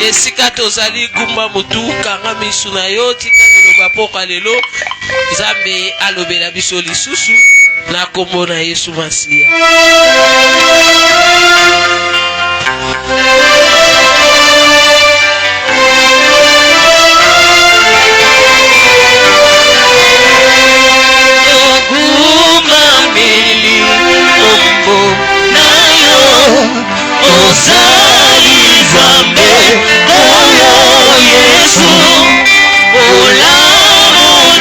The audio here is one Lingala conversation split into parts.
esika tozali gumba mutu kanga misu na yo tika liloba poka lelo Nzambe alobela biso lisusu na kombo na Yesu Masiya. Ozali Nzambe oyo Yesu olamu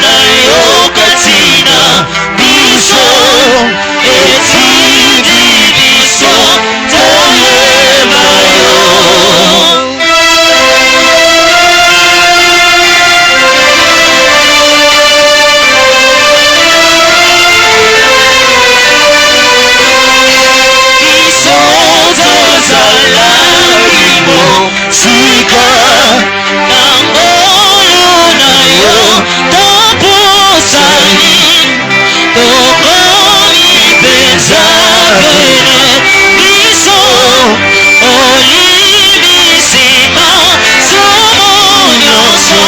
na yo katina biso etindi biso toyeba yo. Sika nangolo na yo topusani tokomi penza bene biso olibisima somo nyonso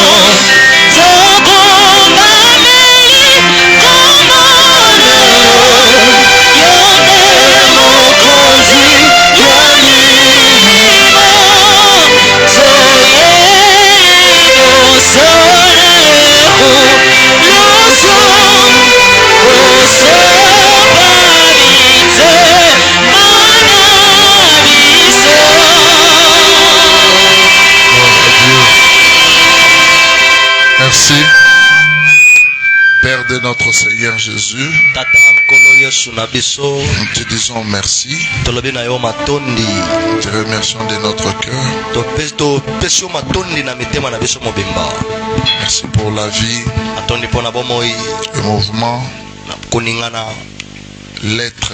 tokombameli komona yo nde mokonzi ya milimo. Merci, Père de notre Seigneur Jésus. Nous te disons merci. Te remercions de notre cœur. Merci pour la vie, le mouvement, l'être.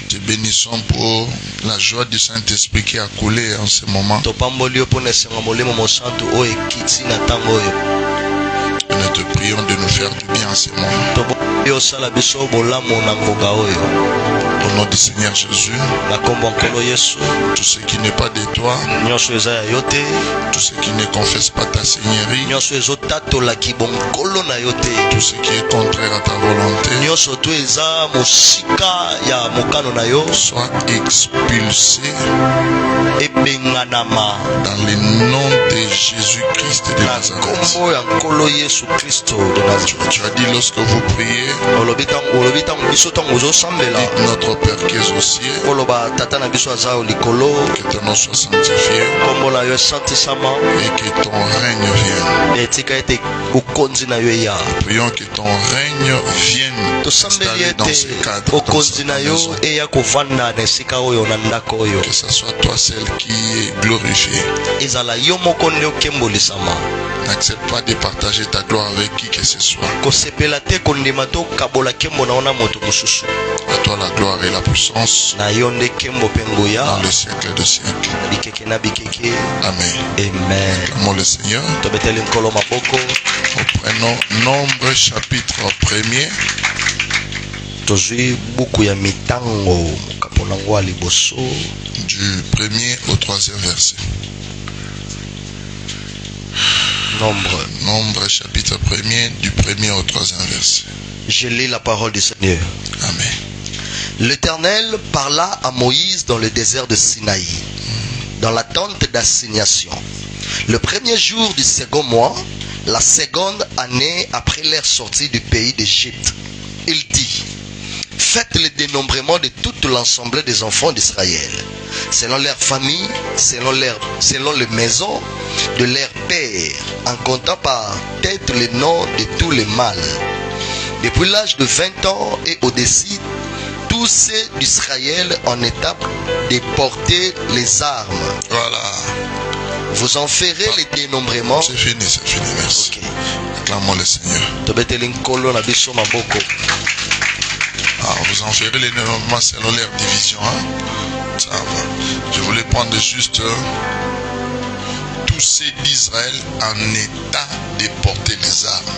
Te bénissons pour la joie du Saint-Esprit qui a coulé en ce moment. Nous te prions de nous faire du bien en ce moment. Au nom du Seigneur Jésus, tout ce qui n'est pas de toi, tout ce qui ne confesse pas ta Seigneurie, tout ce qui est contraire à ta volonté, soit expulsé dans le nom de Jésus-Christ de Nazareth. Tu as dit lorsque vous priez, dites notre Père qui est aux cieux, que ton nom soit sanctifié et que ton règne vienne. Prions que ton règne vienne s'installer dans ce cadre, dans cette maison. Que ce soit toi celle qui est glorifiée. N'accepte pas de partager ta gloire avec qui que ce soit. À toi la gloire et la puissance dans le siècle de siècle. Amen. Acclamons le Seigneur. Nous prenons Nombre chapitre 1er. Du 1er au 3e verset. Nombre chapitre 1er du 1er au 3e verset. Je lis la parole du Seigneur. Amen. L'Éternel parla à Moïse dans le désert de Sinaï, dans la tente d'assignation. Le premier jour du second mois, la seconde année après leur sortie du pays d'Égypte, il dit: faites le dénombrement de toute l'ensemble des enfants d'Israël, selon leur famille, selon les maisons de leur père, en comptant par tête les noms de tous les mâles, depuis l'âge de 20 ans et au-dessus, tous ceux d'Israël en étape de porter les armes. Voilà. Vous en ferez le dénombrement. C'est fini, merci. Okay. Acclamons le Seigneur. Alors, vous en ferez les dénombrements selon leur division. Ça va. Je voulais prendre juste tous ceux d'Israël en état de porter les armes.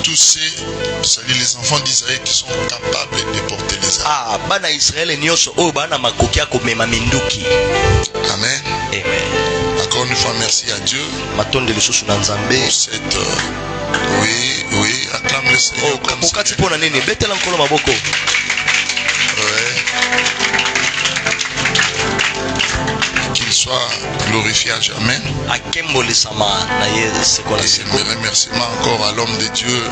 Tous tous ceux, c'est-à-dire les enfants d'Israël qui sont capables de porter les armes. Bana Israël nyoso o bana makokia ko mema minduki. Amen. Amen. Encore une fois, merci à Dieu Matonde lisusu na Nzambe. pour cette oui, acclame le Seigneur comme ça. Kokati pona nini betela nkolo maboko. Qu'il soit glorifié à jamais. Et mes remerciements encore à l'homme de Dieu,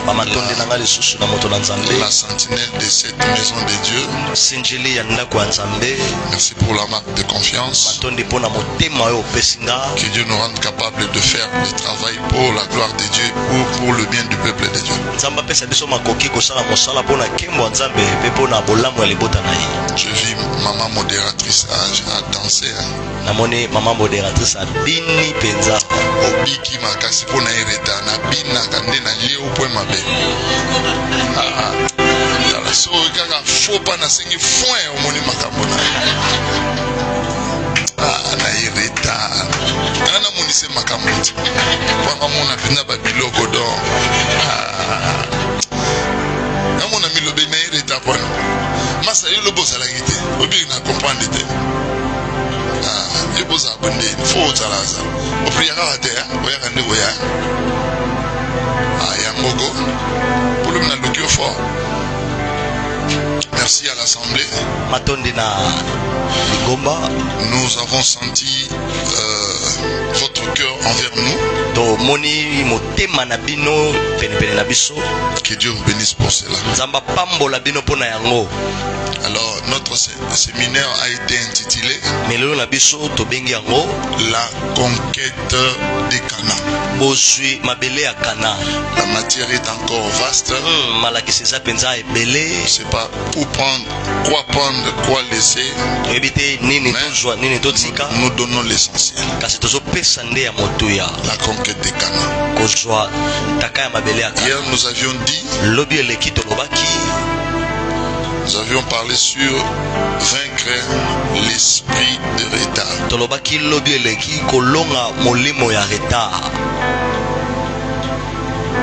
la sentinelle de cette maison de Dieu. Merci pour la marque de confiance. Que Dieu nous rende capable de faire le travail pour la gloire de Dieu ou pour le bien du peuple de Dieu. Je vis maman modératrice à danser. Namone maman modératrice a bini penza obiki makasi pona ereta na bina kande na leo po mabe la so kaka faux pas na sengi foin omoni makambo na ereta na monise makambo kwa mona pena ba biloko don na mona milobe na ereta pona masa yolo bosala gite obi na comprendre te il faut que merci à l'Assemblée. Nous avons senti votre cœur envers nous. Que Dieu vous bénisse pour cela. Alors, notre séminaire a été intitulé La conquête des Cana. La matière est encore vaste. Je ne sais pas où prendre, quoi laisser. Mais nous donnons l'essentiel. La conquête des Cana. Hier, nous avions dit. Nous avions parlé sur vaincre l'esprit de retard.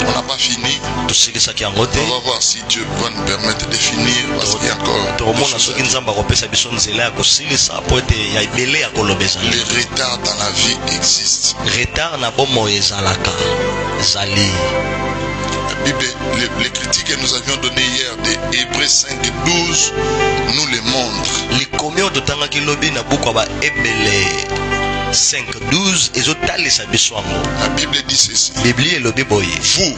On n'a pas fini. On va voir si Dieu va nous permettre de finir parce qu'il y a encore les retards dans la vie existent. Les critiques que nous avions données hier de Hébreux 5:12 nous les montrent. 5:12 La Bible dit ceci. Vous,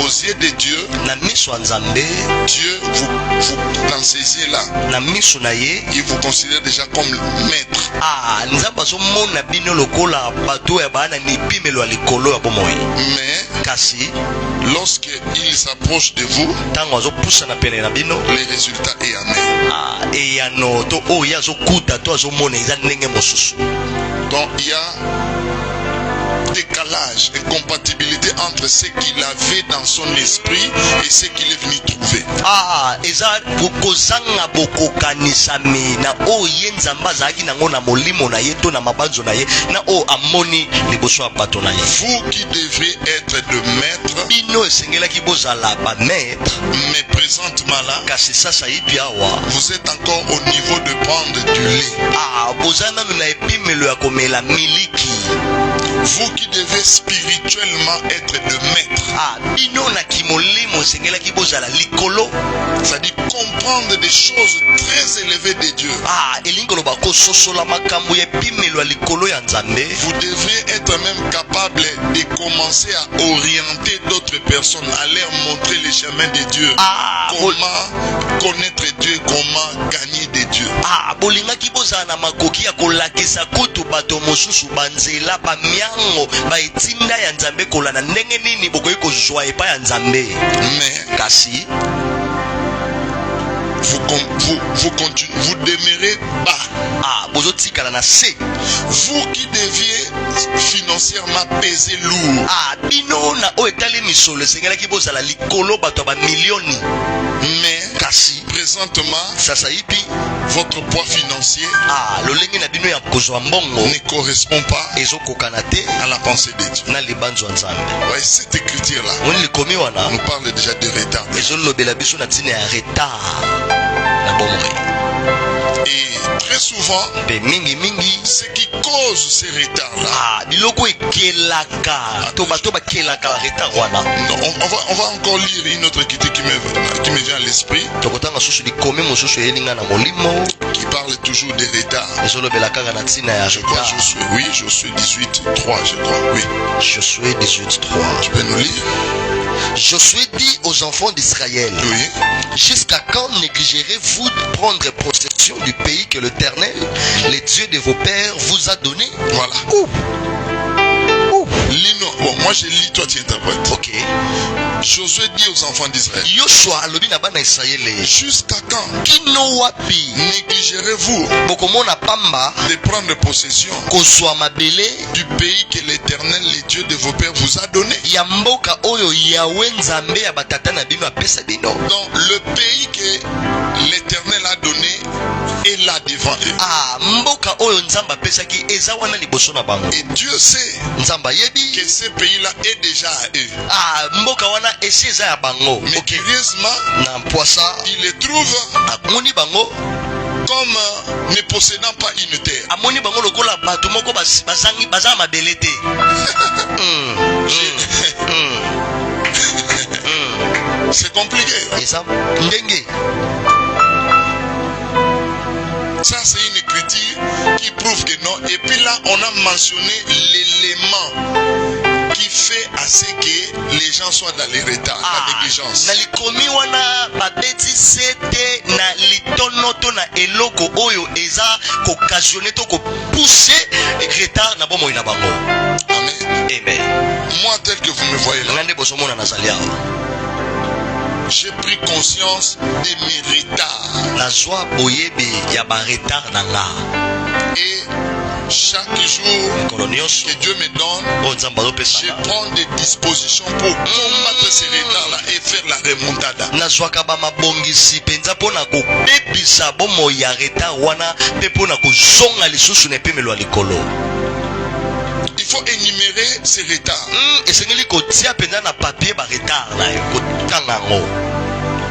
aux yeux de Dieu, Dieu vous l'enseignez là. Il vous considère déjà comme maître. Mais lorsqu'il s'approche de vous, les résultats est amen. Donc il y a décalage, incompatibilité entre ce qu'il avait dans son esprit et ce qu'il est venu trouver. Vous qui devrez être de maître, mais présentement là, vous êtes encore au niveau de prendre du lait. Vous qui devez spirituellement être de maître, c'est-à-dire comprendre des choses très élevées de Dieu. Vous devrez être même capable de commencer à orienter d'autres personnes, à leur montrer les chemins de Dieu. Comment connaître Dieu, comment gagner de Dieu. Mais vous demeurez bas. Vous qui deviez financièrement peser lourd. Mais présentement, votre poids financier ne correspond pas à la pensée de Dieu. Ouais, cette écriture-là nous parle déjà de retard. Et très souvent, ce qui cause ces retards-là, on va encore lire une autre écriture qui me vient à l'esprit, qui parle toujours des retards. Je crois Josué 18:3, je crois, oui. Josué 18:3. Tu peux nous lire? Josué dit aux enfants d'Israël, oui. Jusqu'à quand négligerez-vous de prendre possession du pays que l'Éternel, les dieux de vos pères, vous a donné? Voilà. Bon, moi je lis, toi tu interprètes. Ok. Josué dit aux enfants d'Israël, jusqu'à quand négligerez-vous de prendre possession du pays que l'Éternel, les dieux de vos pères, vous a donné? Donc le pays que l'Éternel a donné est là devant eux. Et Dieu sait que ce pays-là est déjà à eux. Mais curieusement, il les trouve comme ne possédant pas une terre. C'est compliqué. Ça c'est une écriture qui prouve que non. Et puis là on a mentionné l'élément qui fait à ce que les gens soient dans les retards, la négligence. Amen. Moi tel que vous me voyez là, j'ai pris conscience de mes retards. Et chaque jour que Dieu me donne, je prends des dispositions pour combattre ces retards-là et faire la remontada. Il faut énumérer ces retards.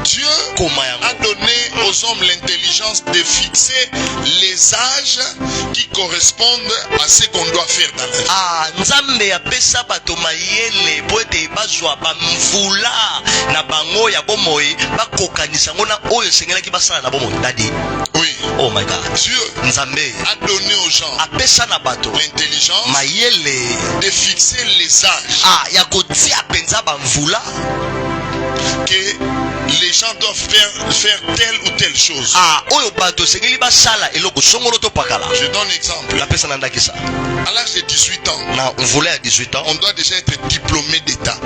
Dieu a donné aux hommes l'intelligence de fixer les âges qui correspondent à ce qu'on doit faire dans la vie. Oui. Oh my God. Dieu a donné aux gens l'intelligence de fixer les âges que les gens doivent faire telle ou telle chose. Je donne un exemple. À l'âge de 18 ans, on doit déjà être diplômé d'État.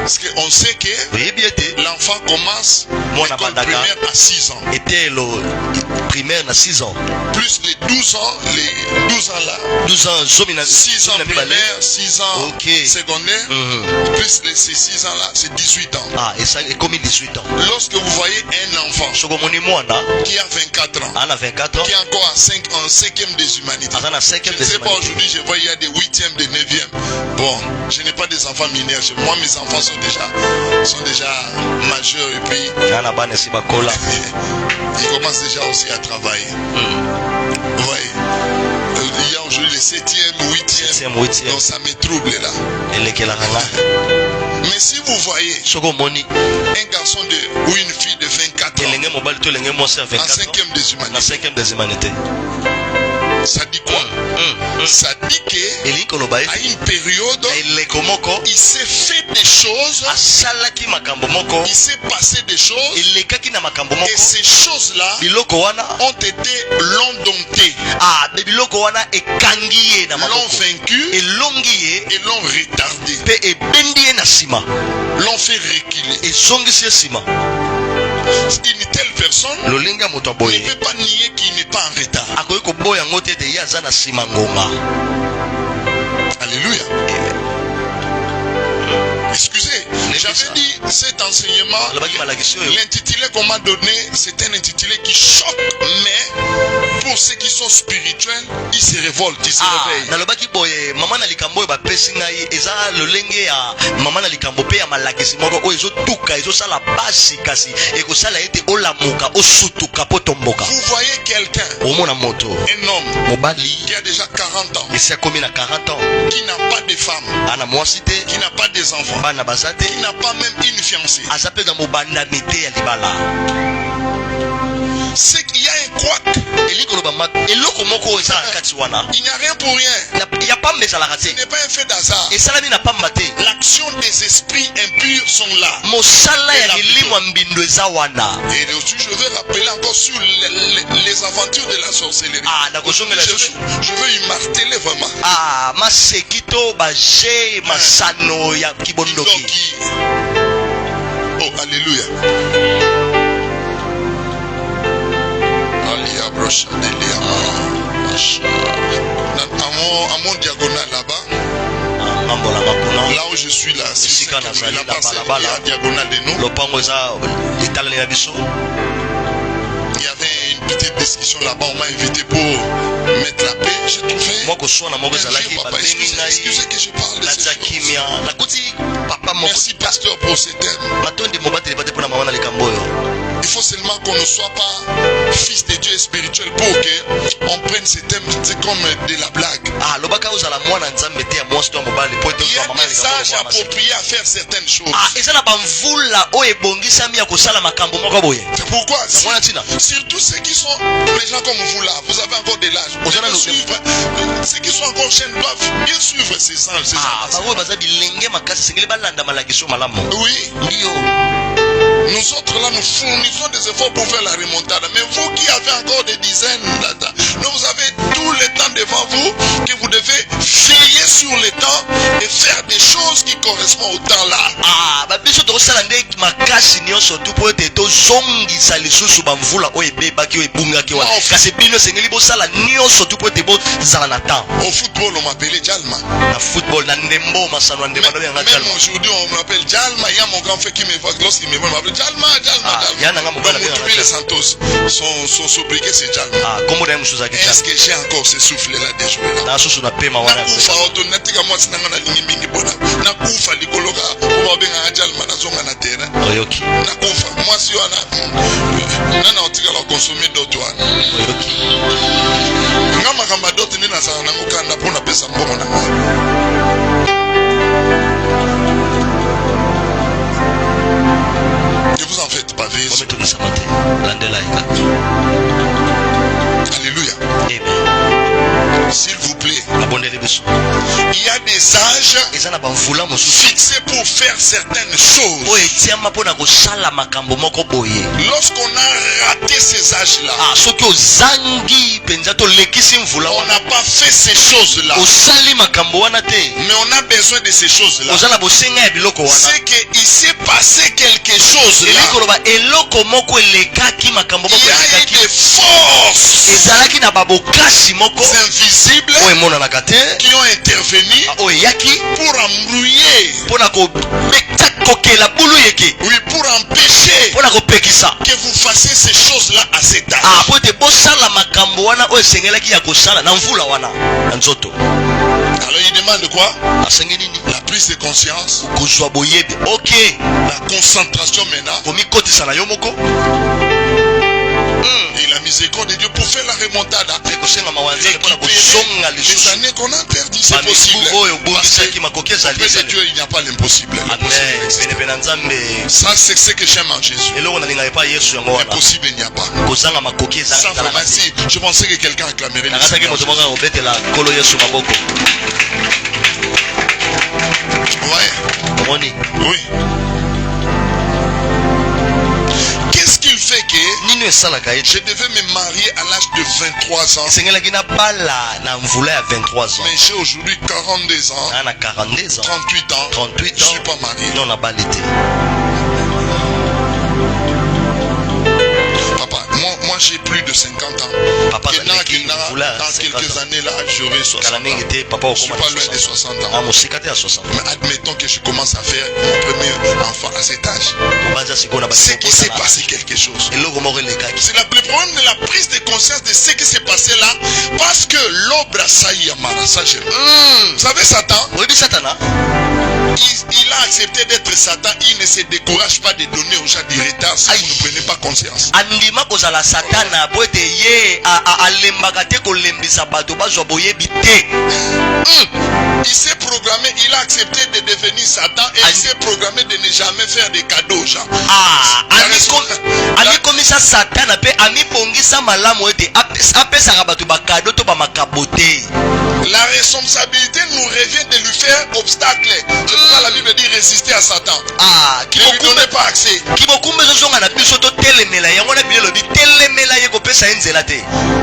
Parce qu'on sait que l'enfant commence l'école primaire à 6 ans. Plus les 12 ans, là. 6 ans primaire, 6 ans secondaire, plus les 6 ans là, c'est 18 ans. Lorsque vous voyez un enfant qui a 24 ans, qui est encore en 5e des humanités, je ne sais pas aujourd'hui, je vois il y a des 8e, des 9e. Bon, je n'ai pas des enfants mineurs. Moi, mes enfants sont déjà majeurs et puis ils commencent déjà aussi à travailler. Vous voyez, il y a aujourd'hui les 7e, 8e, donc ça me trouble là. Mais si vous voyez un garçon ou une fille de 24 ans en 5e des humanités, ça dit quoi? Ça dit qu'à une période, il s'est fait des choses, il s'est passé des choses, et ces choses-là ont été l'ont dompté, l'ont vaincu et l'ont retardé, l'ont fait reculer. Une telle personne ne peut pas nier qu'il n'est pas en retard. Alléluia. Excusez, j'avais dit cet enseignement, l'intitulé qu'on m'a donné, c'est un intitulé qui choque, mais pour ceux qui sont spirituels, ils se révoltent, ils se réveillent. Vous voyez quelqu'un, un homme qui a déjà 40 ans, qui n'a pas de femme, qui n'a pas des enfants, qui n'a pas même une fiancée. C'est qu'il y a un couac. Il n'y a rien pour rien. Ce n'est pas un fait d'hasard. L'action des esprits impurs sont là. Et aussi, je vais rappeler encore sur les aventures de la sorcellerie. Je veux y marteler vraiment. Oh, alléluia. À mon diagonale là-bas, là où je suis là, c'est la diagonale de nous. Il y avait une petite discussion là-bas, on m'a invité pour mettre la paix. J'ai trouvé. Excusez que je parle de ces choses. Merci pasteur pour ce thème. Il faut seulement qu'on ne soit pas fils de Dieu spirituel pour qu'on prenne ce thème comme de la blague. Il y a des âges appropriés à faire certaines choses. C'est pourquoi, surtout ceux qui sont les gens comme vous là, vous avez encore de l'âge. Ceux qui sont encore jeunes doivent bien suivre ces anges. Oui. Nous autres là, nous fournissons des efforts pour faire la remontada. Mais vous qui avez encore des dizaines, vous avez tout le temps devant vous, que vous devez veiller sur le temps et faire des choses qui correspondent au temps là. Au football, on m'appelait Jalma. Même aujourd'hui, on m'appelle Jalma. Il y a mon grand frère qui me voit lorsqu'il me voit, il m'appelle Jalma. Les Santos, son sobriquet c'est Jalma. Est-ce que j'ai encore ce souffle-là de jouer là? Moi, si on a consommé d'autres. Ne vous en faites pas, vieille. Alléluia. S'il vous plaît, il y a des âges fixés pour faire certaines choses. Lorsqu'on a raté ces âges-là, on n'a pas fait ces choses-là, mais on a besoin de ces choses-là. C'est qu'il s'est passé quelque chose là. Il y a eu des forces invisibles qui ont intervenu pour embrouiller, oui, pour empêcher que vous fassiez ces choses-là à cet âge. Alors il demande quoi? La prise de conscience, la concentration maintenant, et la miséricorde de Dieu pour faire la remontada. Les années qu'on a perdu, c'est possible. Parce que Dieu, il n'y a pas l'impossible. Ça, c'est ce que j'aime en Jésus. L'impossible, il n'y a pas. Ça, vraiment, si je pensais que quelqu'un acclamerait le Seigneur. Ouais. Oui. Qu'est-ce qu'il fait que je devais me marier à l'âge de 23 ans? Mais j'ai aujourd'hui 42 ans, 38 ans, je ne suis pas marié. Papa, moi j'ai plus de 50 ans. dans quelques années là, j'aurai 60 ans. Je ne suis pas loin des 60 ans. Mais admettons que je commence à faire mon premier enfant à cet âge. C'est qu'il s'est passé quelque chose. C'est le problème de la prise de conscience de ce qui s'est passé là. Parce que l'obra saïa marasaje. Vous savez Satan? Il a accepté d'être Satan. Il ne se décourage pas de donner aux gens du retard si vous ne prenez pas conscience. Il s'est programmé, il a accepté de devenir Satan et il s'est programmé de ne jamais faire des cadeaux aux gens. La responsabilité nous revient de lui faire obstacle. C'est pourquoi la Bible dit résister à Satan. Ne lui donnez pas accès.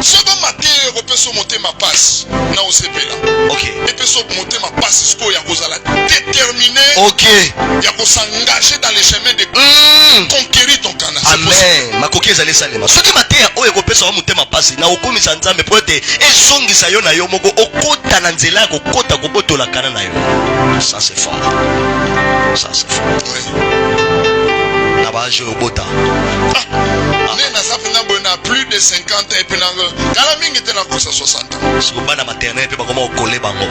Second matin, on peut se monter ma passe. Non, c'est là. Ok. Et peut se monter ma passe. Ce qu'il y a déterminé. Ok. Il y a s'engager dans les chemins de conquérir ton canal. Amen. Ma coquille allait saler. Ce qui m'a dit, oh, il peut se monter ma passe. Na okumi sanza me pote. Et songi sayo na yo mogo okota na nzela ko kota ko boto la kana na yo. Ça c'est fort. Ça c'est fort. Oui. Nabaje obota. On a plus de 50 ans et puis la mingi était là pour 60 ans. Si vous avez maternelle, puis comment on colle bango.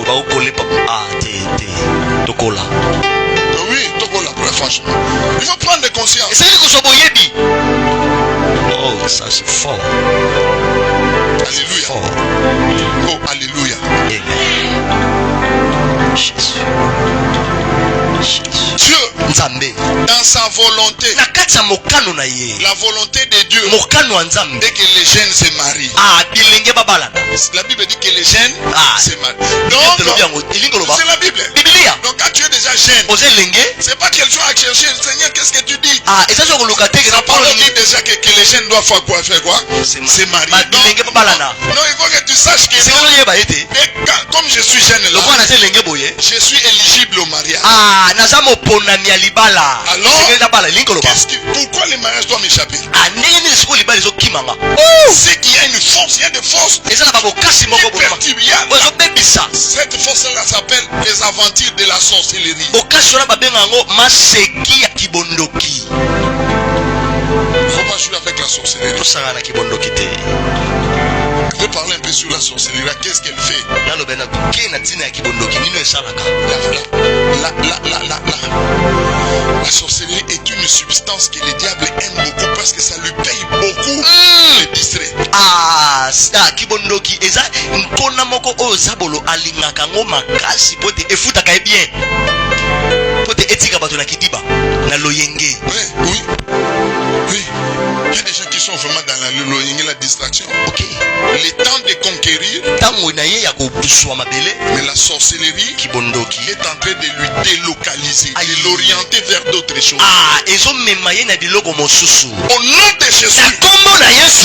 On colle pas. Ah, tokola. Oui, tokola, franchement. Il faut prendre conscience. C'est que soit boyebi. Oh, ça c'est fort. Alléluia. Fort. Oh, alléluia. Amen. Jésus. Dieu, dans sa volonté, la volonté de Dieu est que les jeunes se marient. La Bible dit que les jeunes se marient. Donc, c'est la Bible. Donc, quand tu es déjà jeune, c'est pas quelque chose à chercher. Seigneur, qu'est-ce que tu dis? La parole dit déjà que les jeunes doivent faire quoi? Se marier. Non, il faut que tu saches que comme je suis jeune là, je suis éligible au mariage. Alors, pourquoi le mariage doit m'échapper? C'est qu'il y a une force, il y a des forces imperturbables. Cette force-là s'appelle les aventures de la sorcellerie. Faut pas jouer avec la sorcellerie. Je vais parler un peu sur la sorcellerie. Qu'est-ce qu'elle fait? La sorcellerie est une substance que le diable aime beaucoup parce que ça lui paye beaucoup de distraire. Kibondoki eza nkona moko oyo zabolo alingaka ngo makasi pote efutaka bien. Pote etika bato na kidiba na loyenge. Oui. Oui. Il y a des gens qui sont vraiment dans la loyenge, la distraction. Ok. Le temps de conquérir. Mais la sorcellerie est en train de lui délocaliser, de l'orienter vers d'autres choses. Au nom de Jésus,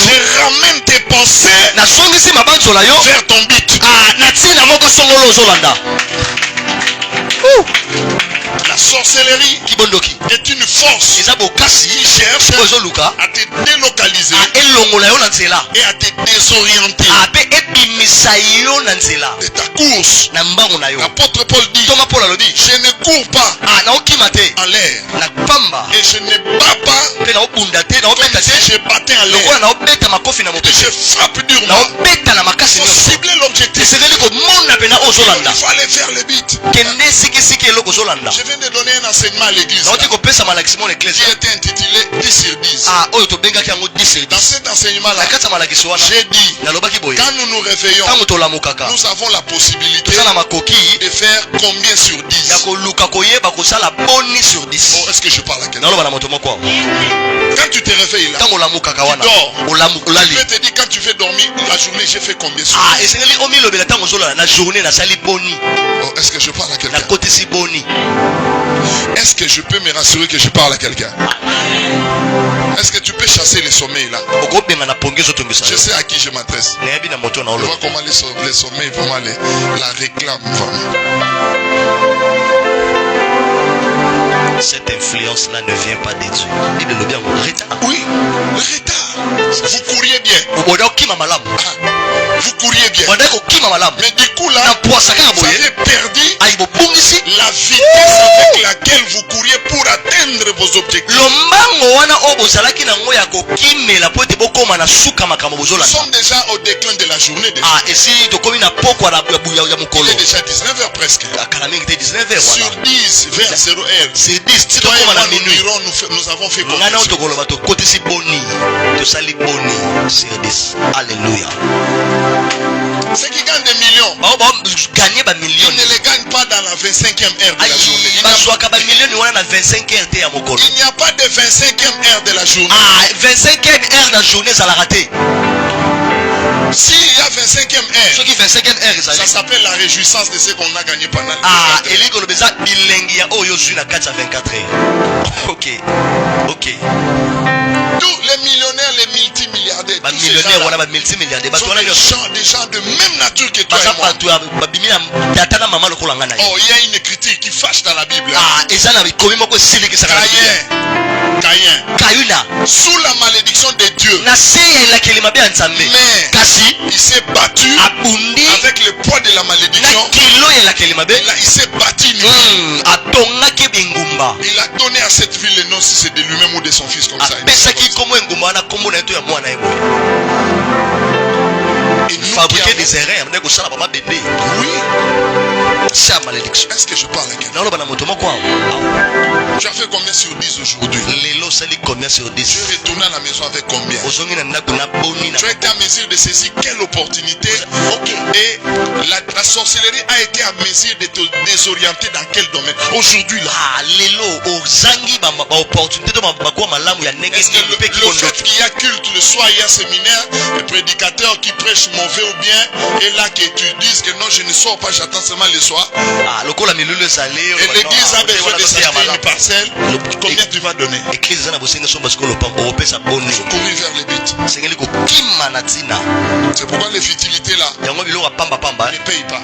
je ramène tes pensées vers ton but. La sorcellerie est une force qui cherche à te délocaliser et à te désorienter de ta course. L'apôtre Paul dit, je ne cours pas en l'air et je ne bats pas comme si je battais en l'air. Je frappe durement pour cibler l'objectif. Il faut aller vers le but. Je viens de donner un enseignement à l'église qui était intitulé 10 sur 10. Dans cet enseignement-là, j'ai dit, quand nous nous réveillons, nous avons la possibilité de faire combien sur 10? Oh, est-ce que je parle à quelqu'un? Quand tu te réveilles là, tu dors. Je vais te dire, quand tu fais dormir la journée, j'ai fait combien sur 10? Oh, est-ce que je parle à quelqu'un? Est-ce que je peux me rassurer que je parle à quelqu'un? Est-ce que tu peux chasser les sommeils là? Je sais à qui je m'adresse. Je vois comment les sommeils vraiment la réclament vraiment. Cette influence là ne vient pas de Dieu. Oui, le retard. Vous couriez bien. bien. Vous couriez bien. Mais du coup là, vous avez perdu la vitesse avec laquelle vous couriez pour atteindre vos objectifs. Nous sommes déjà au déclin de la journée. Déjà. Il est déjà 19h presque. Sur 10, vers 0h. Nous avons fait beaucoup. Alléluia. Ceux qui gagnent des millions, ils ne les gagnent pas dans la 25e heure de la journée. Il n'y a pas de 25e heure de la journée. 25e heure de la journée, ça l'a raté. S'il y a 25e heure, ça s'appelle la réjouissance de ce qu'on a gagné pendant le 24 heures. Ok. Tous les millionnaires, les multimilliardaires, tous ces gens-là sont des gens de même nature que toi et moi. Oh, il y a une critique qui fâche dans la Bible. Caïn, sous la malédiction de Dieu, mais il s'est battu avec le poids de la malédiction. Il s'est battu. Il a donné à cette ville le nom, si c'est de lui-même ou de son fils, comme ça. Fabriquer des erreurs. Oui. C'est la malédiction. Est-ce que je parle à quelqu'un? Tu as fait combien sur 10 aujourd'hui? Tu es retourné à la maison avec combien? Tu as été à mesure de saisir quelle opportunité? Et la sorcellerie a été à mesure de te désorienter dans quel domaine? Aujourd'hui là. Est-ce que le fait qu'il y a culte le soir, il y a séminaire, le prédicateur qui prêche mauvais ou bien, et là que tu dises que non, je ne sors pas, j'attends seulement le soir. Et l'église a besoin de s'acheter une parcelle. Combien tu vas donner? Il faut courir vers les buts. C'est pourquoi les futilités là ne payent pas.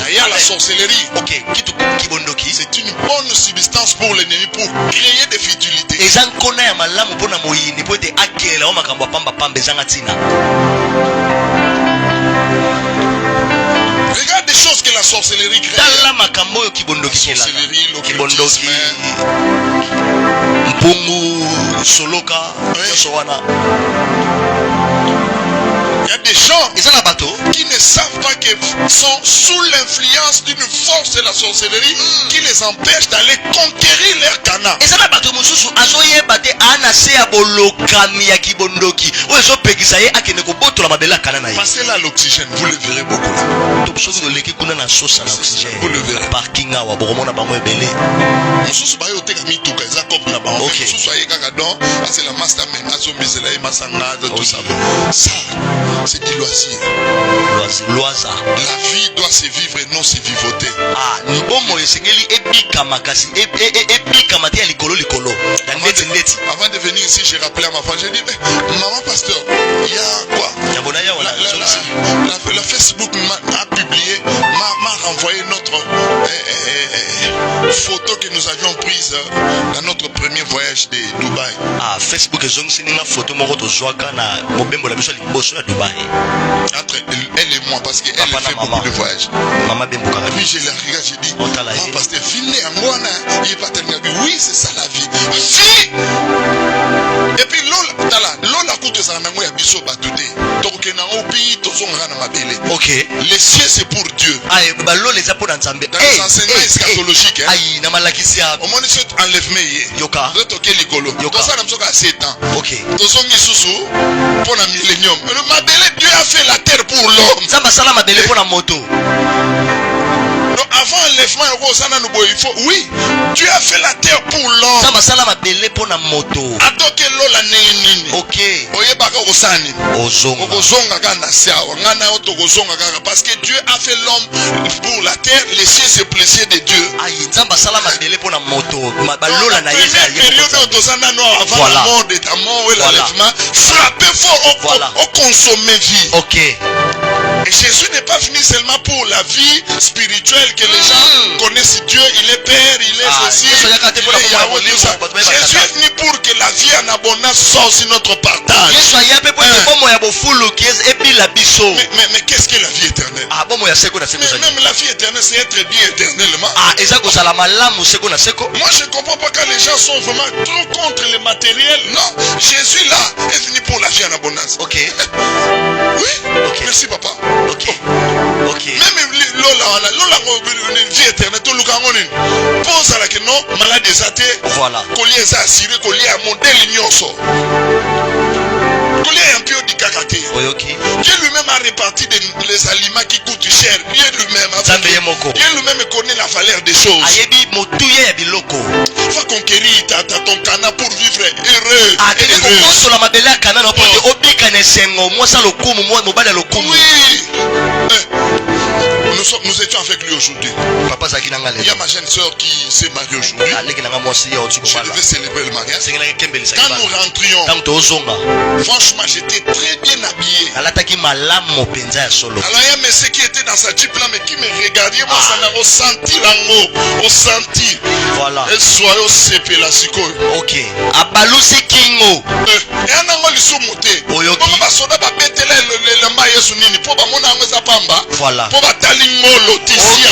Il y a la sorcellerie. C'est une bonne substance pour l'ennemi pour créer des futilités. Regarde des choses que la sorcellerie crée. Sorcellerie, l'occultisme, il y a des gens qui ne savent pas qu'ils sont sous l'influence d'une force de la sorcellerie qui les empêche d'aller conquérir leur Canaan. Passez là l'oxygène, vous le verrez beaucoup. Vous le verrez. C'est du loisir. La vie doit se vivre et non se vivoter. Avant de venir ici, j'ai rappelé à ma femme, j'ai dit, mais maman pasteur, il y a quoi? La Facebook m'a publié, m'a renvoyé notre photo que nous avions prise dans notre premier voyage de Dubaï. Facebook est une photo entre elle et moi, parce qu'elle fait beaucoup de voyages. Puis je la regarde, j'ai dit, pasteur, il est pas terminé. Oui, c'est ça la vie. Vie! Et puis l'Ola coûte ça, il y a biso batouté. Donc au pays, ok. Les cieux c'est pour Dieu. Dans les enseignements eschatologiques, au moins c'est enlèvement. Yoka. Donc ça n'a pas 7 ans. Ok. Pour la millénium. Dieu a fait la terre pour l'homme. Donc avant l'enlèvement, il faut. Oui, Dieu a fait la terre pour l'homme. Ok. Parce que Dieu a fait l'homme pour la terre, les cieux c'est plaisir de Dieu. La première période avant la mort de ta mort et l'enlèvement, frappez fort au consommer vie. Ok. Et Jésus n'est pas venu seulement pour la vie spirituelle que les gens connaissent Dieu, il est Père, il est ceci, il est Yahweh, tout ça. Jésus est venu pour que la vie en abondance soit aussi notre partage. Mais qu'est-ce que la vie éternelle? Même la vie éternelle, c'est être bien éternellement. Moi, je ne comprends pas quand les gens sont vraiment trop contre le matériel. Non, Jésus là est venu pour la vie en abondance. Ok. Oui. Okay. Merci papa. Ok. Ok. Même Lola, vie éternelle, tout le monde pose à la question, malade des athées. Voilà. Collier est assuré, collier à monter l'union. Collier un peu du cacaté. Dieu lui-même a réparti les aliments qui coûtent cher. Dieu lui-même connaît la valeur des choses. Il faut conquérir ton canard pour vivre heureux. Nous étions avec lui aujourd'hui. Il y a ma jeune soeur qui s'est mariée aujourd'hui. Je devais célébrer le mariage. Quand nous rentrions, franchement, j'étais très bien habillé. Alors il y a un monsieur qui était dans sa jeep là, mais qui me regardait. Moi, ça n'a ressenti l'ango. Ressenti. Voilà. Et soyez au CP là, c'est quoi? Ok. Abalusi Kingo. Et un ango lui soumoté. Comme ma soda va bêter le maïs sous nini. Pour ba mon ango sa pamba. Voilà. Pour ba talingolo tisi.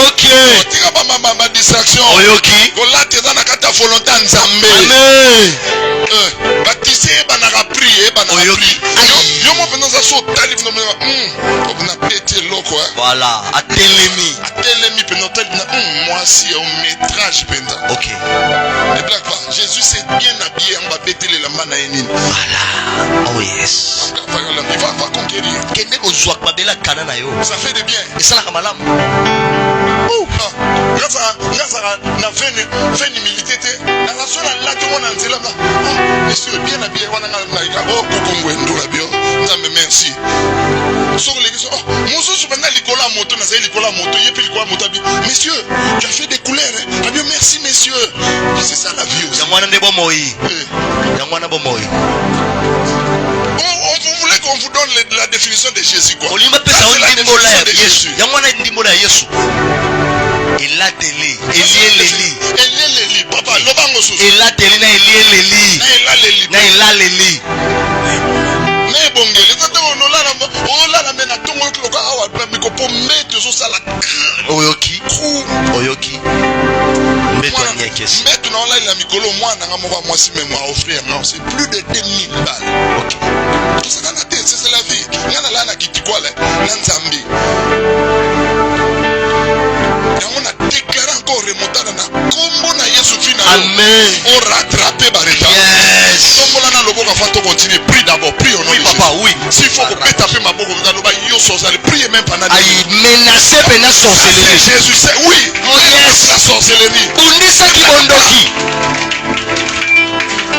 Ok. Tika ba ma distraction. Oyoki. Kola te dans la kata volonté nzambe. Amen. Baptisé banara prier banara prier. Yo mo venons à so talif no on a pété loko. Voilà. Atelemi. Atelemi penotel moi si au métrage penda. Ok. Ne blague pas. Jésus s'est bien habillé en va bêter les lamana enine. Voilà. Oh yes. Il va conquérir. Ça fait de bien. Et ça la kamalam. Monsieur bien habillé, merci. Monsieur, tu as fait des couleurs. Merci, messieurs. C'est ça la vie aussi. Vous voulez qu'on vous donne la définition de Jésus quoi? C'est la définition de Jésus. Il a télé. Eli, papa, lobango sous. Il a télé na il a leli. Mais bon, les autres on la mena tongo loka awa miko po mettre sur ça la. Oyoki. Maintenant là il a mikolo moi nanga mo ba moi si même offrir non, c'est plus de 2000 balles. OK. C'est la vie. Ngana la na kitikwa là, nzambi. On a déclaré encore remontada na kombo na Yesu fina. Amen. On rattraper bareta. Yes. Kombo na loboka fato continuer. Prie d'abord, prie au nom de Jésus. Papa, oui. S'il faut que taper ma boko dans loba yo sorcellerie, priez même pendant. Aïe, menacer pena sorcellerie. Jésus c'est oui. Oh yes. La sorcellerie. Undisa kibondoki.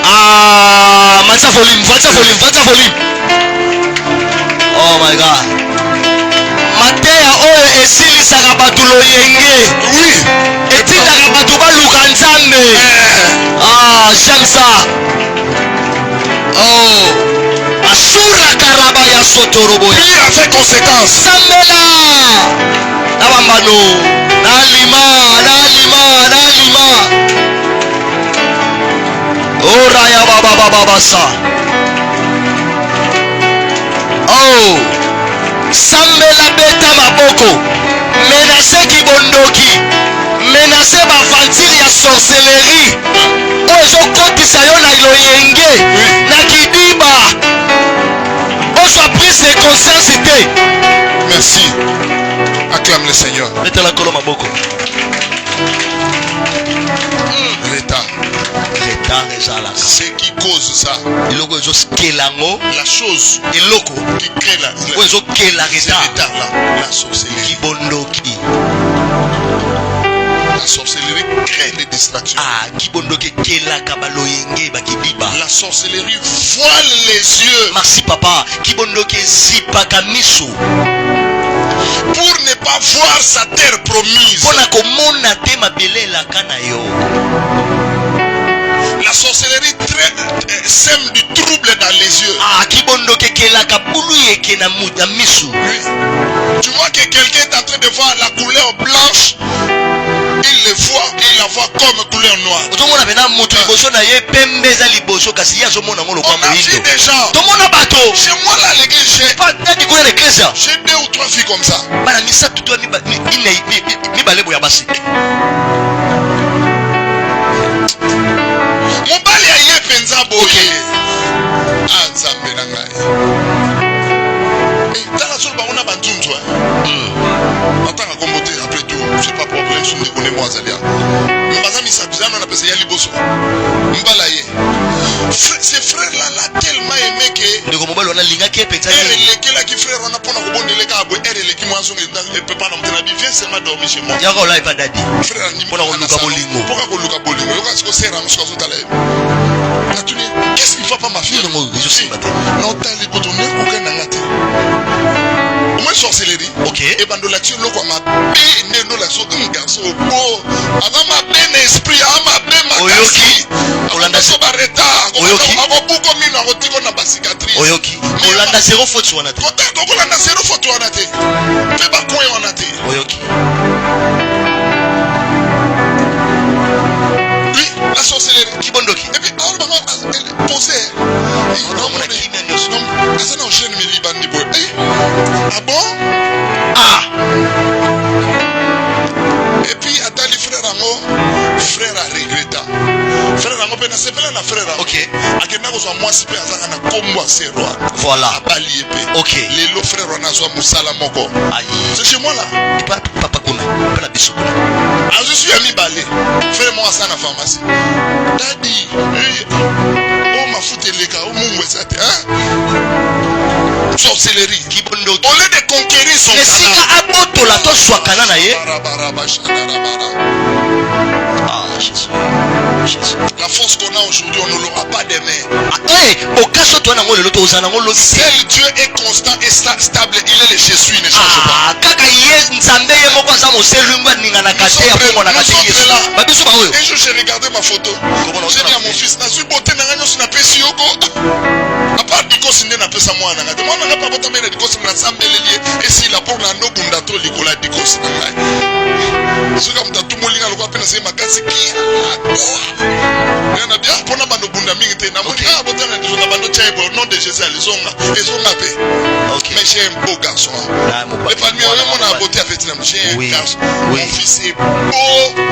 Ah, vatsa volume. Oh my God. Mateya oyo esilisaka bato loyenge. Oui. Etindaka bato baluka nzambe. Ah, j'aime ça. Oh. Asura karaba ya sotorobo. Puis avec conséquence. Sambela. Nabambano. Nalima. Ora ya baba sa. Oh. Sambela beta maboko. Menacer kibondoki. Menacer ba vantile ya sorcellerie. Ozo kotisa yo na loyenge. Na kidiba. Ozo prise de conscience te. Merci. Acclame le Seigneur. Mettez la colonne maboko. L'état. Ce qui cause ça, la chose qui crée la sorcellerie. La sorcellerie crée des distractions. La sorcellerie voile les yeux. Merci papa. Pour ne pas voir sa terre promise. La sorcellerie sème du trouble dans les yeux. Tu vois que quelqu'un est en train de voir la couleur blanche il le voit, il la voit comme couleur noire. On a vu déjà. Chez moi là, l'église, j'ai 2 ou 3 filles comme ça. Mobali aye penza boye. Nzambe na ngai. Tala sol ba ona bantunzwa. Atanga kombote après tout, c'est pas problème, je ne connais moi Zalia. Mbazami sabizano na pesa ya liboso. Mbalaye. Ces frères là tellement aimé que ndeko mobali ona linga ke penza. Lekela ki frère ona pona ko bondele ka bo le ki mwanzo ngenda le papa na mtena bi viens seulement dormir chez moi. Yako live pa dadi. Frère ni pona ko luka bolingo. Pourquoi ko luka bolingo? Yo kasi ko sera musko zo tala. Qu'est-ce qu'il faut pas ma fille? Je sais pas. Non, t'as les cotons, aucun n'angate. Au moins sorcellerie. Ok. Et bandolation, le quoi ma paix, ne l'action d'un garçon beau. Avant ma peine esprit, avant ma peine ma Oyoki. Olanda sobareta. Oyoki. Avant beaucoup mine en retico na cicatrice. Oyoki. Olanda zéro faute sur anate. Olanda zéro faute sur anate. Fais pas quoi en anate. Oyoki. Oui, la sorcellerie. Qui bondoki. Et puis, on va poser. Ah bon? Ah! Et puis, attends, les frères Rango, frère a regretté. Frère Rango, c'est un frère. Ok. Voilà. Ok. Les lots frères, on a soit Moussala Moko. C'est chez moi là. Papa Kuna. Ah, je suis ami Balé. Frère-moi ça dans la pharmacie. Daddy. Oh, ma foutée les gars. Oh, mon ouest. Hein? Sorcellerie. Au lieu de conquérir son la force qu'on a aujourd'hui, on ne l'aura pas demain. Seul Dieu est constant et stable. Il est le Jésus, il ne change pas. Un jour, j'ai regardé ma photo. J'ai dit à mon fils, je suis beauté, je suis à part Dikos, je ne sais pas moi. Je ne sais pas si Dikos, je ne sais pas et si la pour la no bundato, Nicolas Dikos. C'est comme tout le monde a le droit de faire ma casse qui a bien pour la bande bundaming. Nom de Jésus, ils ont appelé. Mais j'ai un beau garçon. Les palmiers, on a beauté avec j'ai un garçon. Mon fils est beau.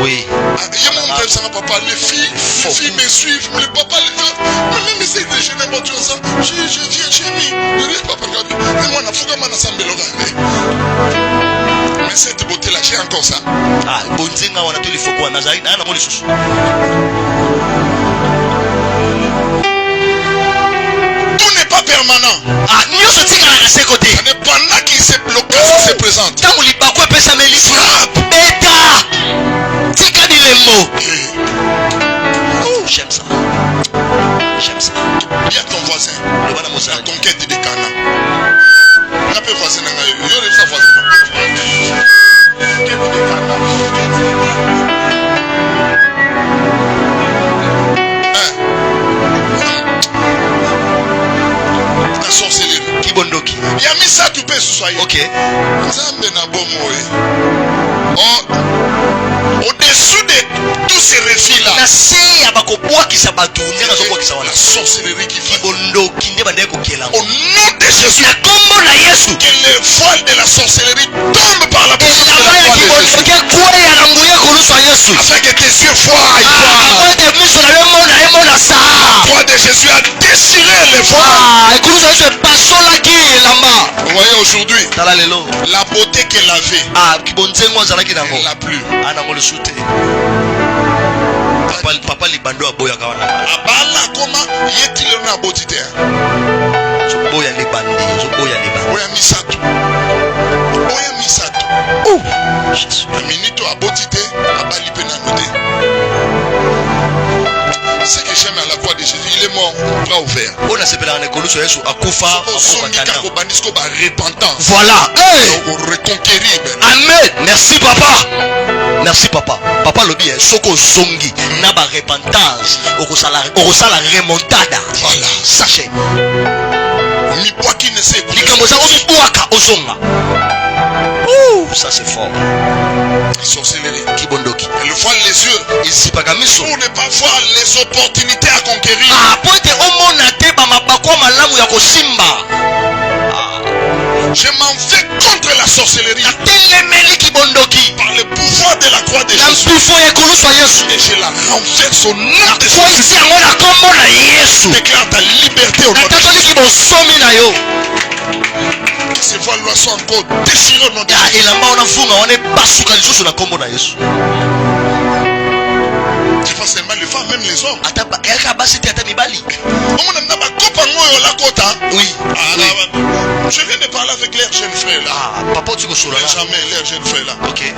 Oui. Il y a mon père, ça va papa. Les filles me suivent. Le papa, les gens. Même si c'est je n'ai pas tout ça. Je viens chez lui. Papa, mais moi, on a foutu ma nassam mais cette beauté là, j'ai encore ça. Ah, bonzinga on a tous les faux quoi, Nazareth, on a les sous. Tout n'est pas permanent. Ah, nous sommes à ses côtés. Ça n'est pas là qui se bloque, ça se présente. Tant qu'on lit pas quoi, ça me lit. Frappe. Beta. Tika dit les mots. J'aime ça. J'aime ça. Bien ton voisin. La conquête des Cana. On a peu voisin dans la rue. Il y a sa voisin. La sorcellerie. Kibondoki. Il y a mis ça, tu peux soigner. Ok. Au-dessous de tous ces récits-là, la sorcellerie qui fait. Au nom de Jésus, que le voile de la sorcellerie tombe par la bouche de la foi de Jésus. Afin que tes yeux voient. La foi de Jésus a déchiré les voiles. Vous voyez aujourd'hui, la beauté qu'elle avait, elle l'a plus. Papa libando aboya kawana. Abala koma yekile na botite. Zoboya libandi, zoboya libandi. Oya misato. Oya misato. Oh, Jesus. Aminito abotite, abali penanote. C'est que j'aime à la croix de Jésus, il est mort, bras ouverts. On a séparé un écologie sur Akufa. Voilà. Reconquérir. Amen. Merci papa. Merci papa. Papa le bien. Soko zongi. Naba repentance. Orosala remontada. Voilà. Sachez. Mi boaki ne sait. Nikamoza omi boaka ozonga. Ça c'est fort. Sorcellerie. Kibondoki. voile les yeux pour ne pas voir les opportunités à conquérir. Je m'en vais contre la sorcellerie par le pouvoir de la croix de Jésus. Et je la renverse au nom de Jésus. Déclare ta liberté au nom de Jésus. Que ces voiles soient encore déchirées au nom de Jésus. C'est pas seulement les femmes, même les hommes. Oui. Je viens de parler avec l'air jeune frère là. Jamais l'air jeune frère là. Okay.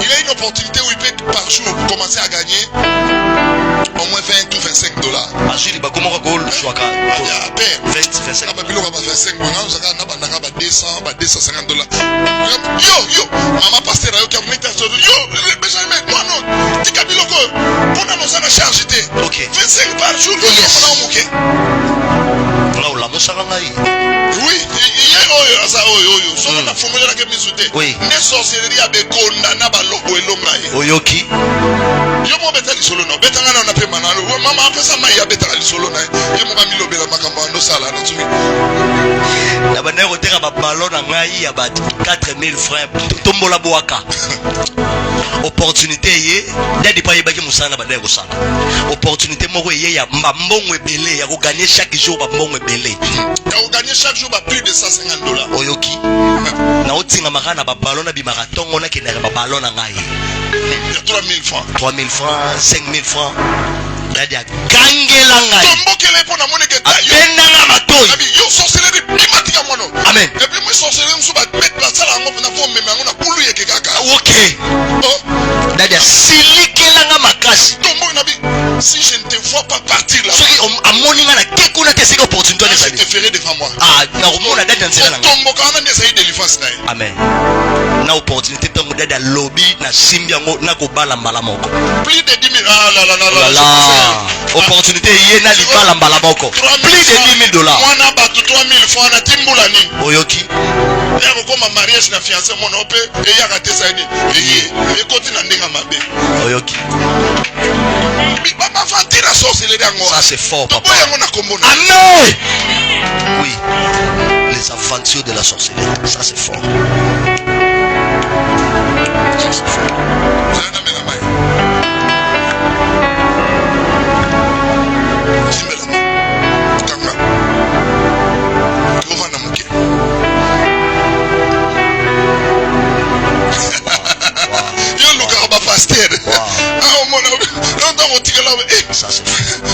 Il a une opportunité où il peut par jour commencer à gagner au moins 20 ou 25 dollars. À peine. 25 dollars. Yo, maman pasteur yo Benjamin, non, tika biloko. Pour nous en charge. Ok. 25 par jour. Oui, oui. Les sorcelleries avec condamné à l'eau et l'homme. Oyoki. Yo mo betali solo no betanga na pe manalo mama apesa mai ya betali solo na ye mo kamilo bela makambo ndo sala na tumi na bana rotera ba ballon na ngai ya ba 4000 francs tombola boaka opportunité ye ndadi pa yebaki musana bana ko sala opportunité moko ye ya mbongo ebele ya ko gagner chaque jour ba mbongo ebele ya ko gagner chaque jour ba plus de 150 dollars. Oyoki na otinga makana ba ballon na bi marathon na kinere ba ballon na ngai 3000 francs 3000 francs 5000 francs ndadi gangela ngai tombokele pona moneke tayo benanga matoyi abi yo sorcellerie bimatika mono amen et puis moi sorcellerie mso ba mettre la sala ngo na fo mema ngo na kulu yeke kaka okay ndadi silikela nga makasi tombo na bi si je ne te vois pas partir là soki amoninga na kekuna te sika opportunité je te ferai devant moi na komona ndadi nzela nga tombo kana ndesa yi délivrance na amen na opportunité tongo ndadi lobby na simbi yango na kobala mbala moko plus de 10 000 opportunité ye na libala mbala moko plus de 10 000 dollars mwana batu 3000 francs na timbula ni oyoki yako koma mariage na fiancé mono pe e yaka te saini e koti na ndenga mabe oyoki baba fatira sorcellerie yango ça c'est fort papa yango na kombona amen oui les aventures de la sorcellerie ça c'est fort ça c'est fort ça c'est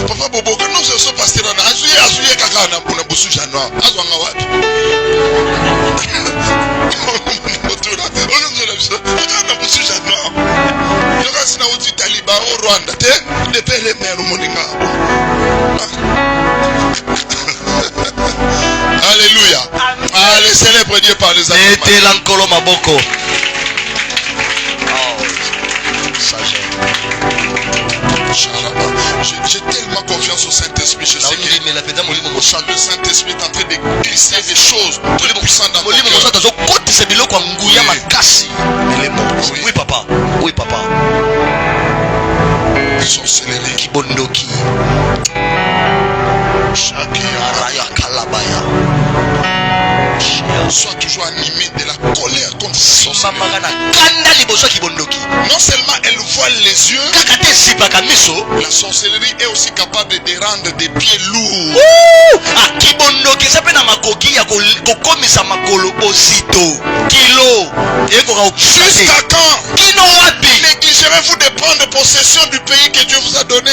papa bobo que nous sommes pasteur na azuye kaka na pona busu janwa azwanga wapi otura onzo la biso na busu janwa yo kasi na uti taliba au Rwanda te de pele mero moninga alléluia allez célèbre Dieu par les actes et l'ankolo maboko j'ai tellement confiance au Saint-Esprit. Je sais que le Saint-Esprit est en train de glisser des choses très puissantes dans mon cœur. Oui papa. Oui papa. Sorcellerie. Kibondoki. Araya Kalabaya. Sois toujours animé de la colère contre cette sorcellerie. Non seulement elle voile les yeux, la sorcellerie est aussi capable de rendre des pieds lourds. Jusqu'à quand négligerez-vous de prendre possession du pays que Dieu vous a donné?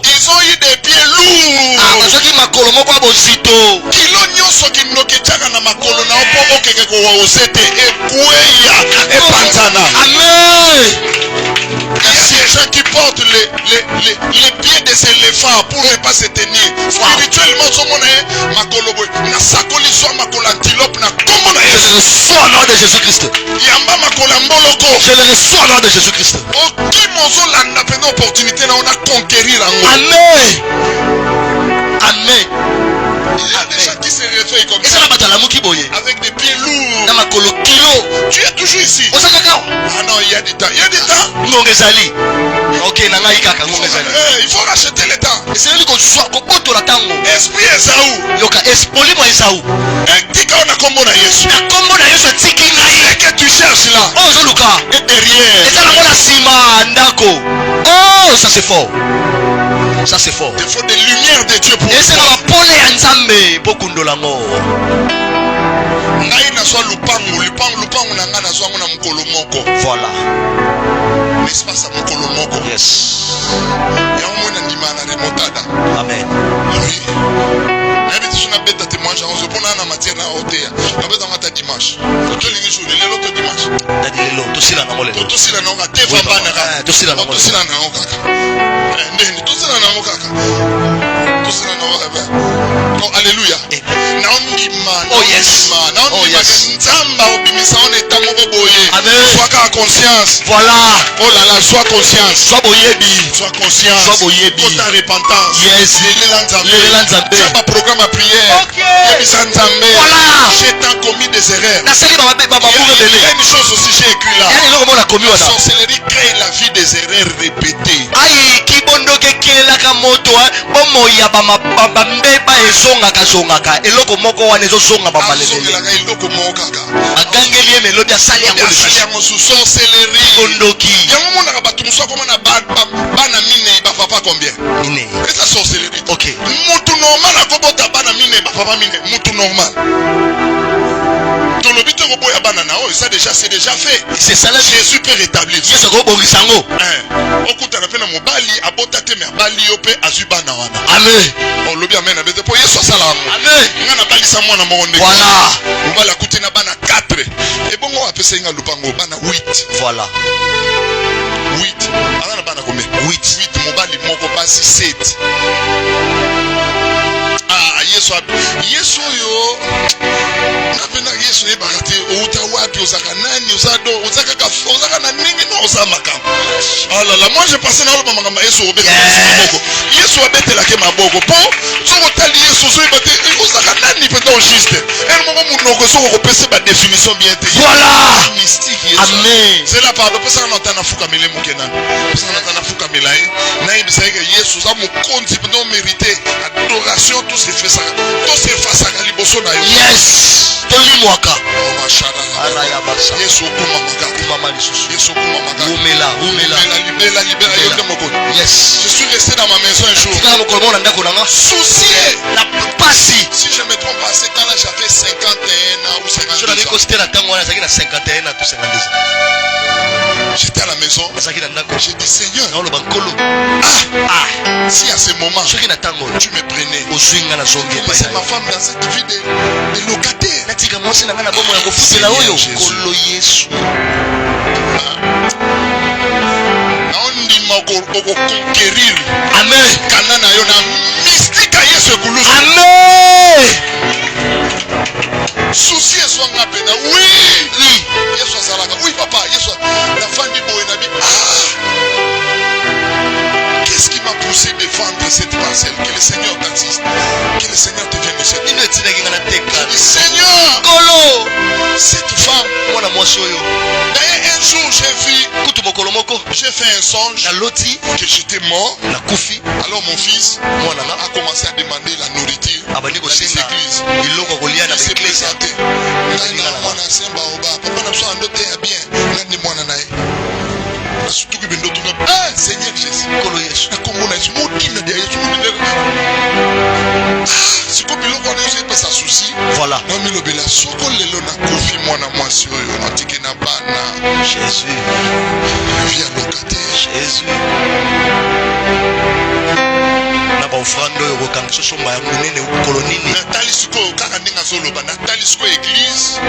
Ils ont eu des pieds lourds. Kilo nyonso kinokechaka na makolo na opo okeke ko osete ekweya epantana. Amen. Il y a des gens qui portent les pieds des éléphants pour ne pas se tenir. Spirituellement, makolo na sakoli so makolo antilope na kombo na Yesu. Je le reçois au nom de Jésus-Christ. Yamba makolo mboloko. Je le reçois au nom de Jésus-Christ. Oki mozo landa pena opportunité na on a conquérir en Amen. Amen. Il y a des gens qui se réveillent comme ça. avec des pieds lourds. Tu es toujours ici. Ah non, il y a des temps. Il y a des temps. Il faut racheter les temps. Esprit Esaou. Que tu cherches là et derrière. Oh, ça c'est fort. Ça c'est fort. Il faut des lumières de Dieu pour voilà. L'espace à mokolo moko. Yes. Amen. Oui. Dimanche, on se prend en matière na hôtel. On va dans ta dimanche. Tu les jours, les lots dimanche. Dadilelo, to sila na ngolelo. To sila na ngaka, te famba na kaka. To sila na ngolelo. To sila na ngaka. To sila na ngaka. To sila na ngaka. Oh alléluia. Oh yes. Oh yes. Nzamba obimisa on est amobo boye. Sois ka conscience. Voilà. Oh là là, sois conscience. Sois boyebi. Sois conscience. Sois boyebi. Pour ta repentance. Yes. Tu as pas programme à prière. Ok. Voilà. J'ai tant commis des erreurs. Il y a une chose aussi j'ai écrit là. La sorcellerie crée la vie des erreurs répétées. Aïe, qui bondoke kelaka moto bomo ya bambeba ezongaka zongaka eloko moko wana ezozonga bamalele eloko moko kaka agangeli ye melodi asali yango sorcellerie bondoki yango monaka bato mosusu komona bana mine bapapa combien mine c'est la sorcellerie. Ok. Mutu normal akobota bana mine bapapa mine mutu normal. Le but de boya banana, ça déjà c'est déjà fait. C'est ça là Jésus peut rétablir. Yesu go borisango. Okuta na pena mobali abota te me bali yope azubana wana. Amen. On lobi amen abete po Yesu sala. Amen. Ngana bali sa mwana monde. Voilà. Mobali akuti na bana 4. Et bongo apesa nga lupango bana 8. Voilà. 8. Ana bana combien? 8 mobali moko basi 7. Ah Yesu yo. Napenda Yesu ebakate outa wapi ozaka nani ozaka na ningi na ozamaka. Oh là là, moi je pensais na loba mangamba Yesu obeta maboko. Yesu abetela ke maboko. Po soko tali Yesu so ebate ozaka nani peut au juste. El moko munoko soko ko pese ba définition bien te. Voilà. Mystique Yesu. Amen. C'est là par le pesa na tana fuka mele mokena. Pesa na tana fuka melaye. Na ibisa ke Yesu za mukonzi peut mériter adoration tout se fait ça. Tout se fait ça liboso na yo. Yes. Tolimwaka. Oh mashara. Ala ya basa. Yesu kuma makaka. Mama lisusu. Yesu kuma makaka. Umela. Libéra yote moko. Yes. Je suis resté dans ma maison un jour. Tika moko mona ndako nanga. Soucié. La pasi. Si je me trompe pas, c'est quand là j'avais 51 ans ou 52 ans. Je l'avais costé la tango wana zakina 51 ans ou 52 ans. J'étais à la maison. J'ai dit Seigneur. Si à ce moment tu me prenais, c'est ma femme dans cette vie de locataire. Conquérir. Amen. Kanana yona mystique à Yesu kulusu. Amen. Souci et soit ngapena. Oui. Yesu salaka. Oui papa, Yesu la femme du boy nabi. Qu'est-ce qui m'a poussé à défendre cette parcelle? Que le Seigneur t'assiste. Que le Seigneur te vienne de cette minute. Seigneur, Golo, cette femme. D'ailleurs, un jour, j'ai fait un songe que j'étais mort. Alors mon fils a commencé à demander la nourriture dans les églises. Il s'est présenté. Seigneur Jésus, voilà. Jésus. Viens locataire. Jésus. Naba ofrando yo kangiso somba ya munene kolonini. Natali siko kaka ndinga zoloba natali siko église.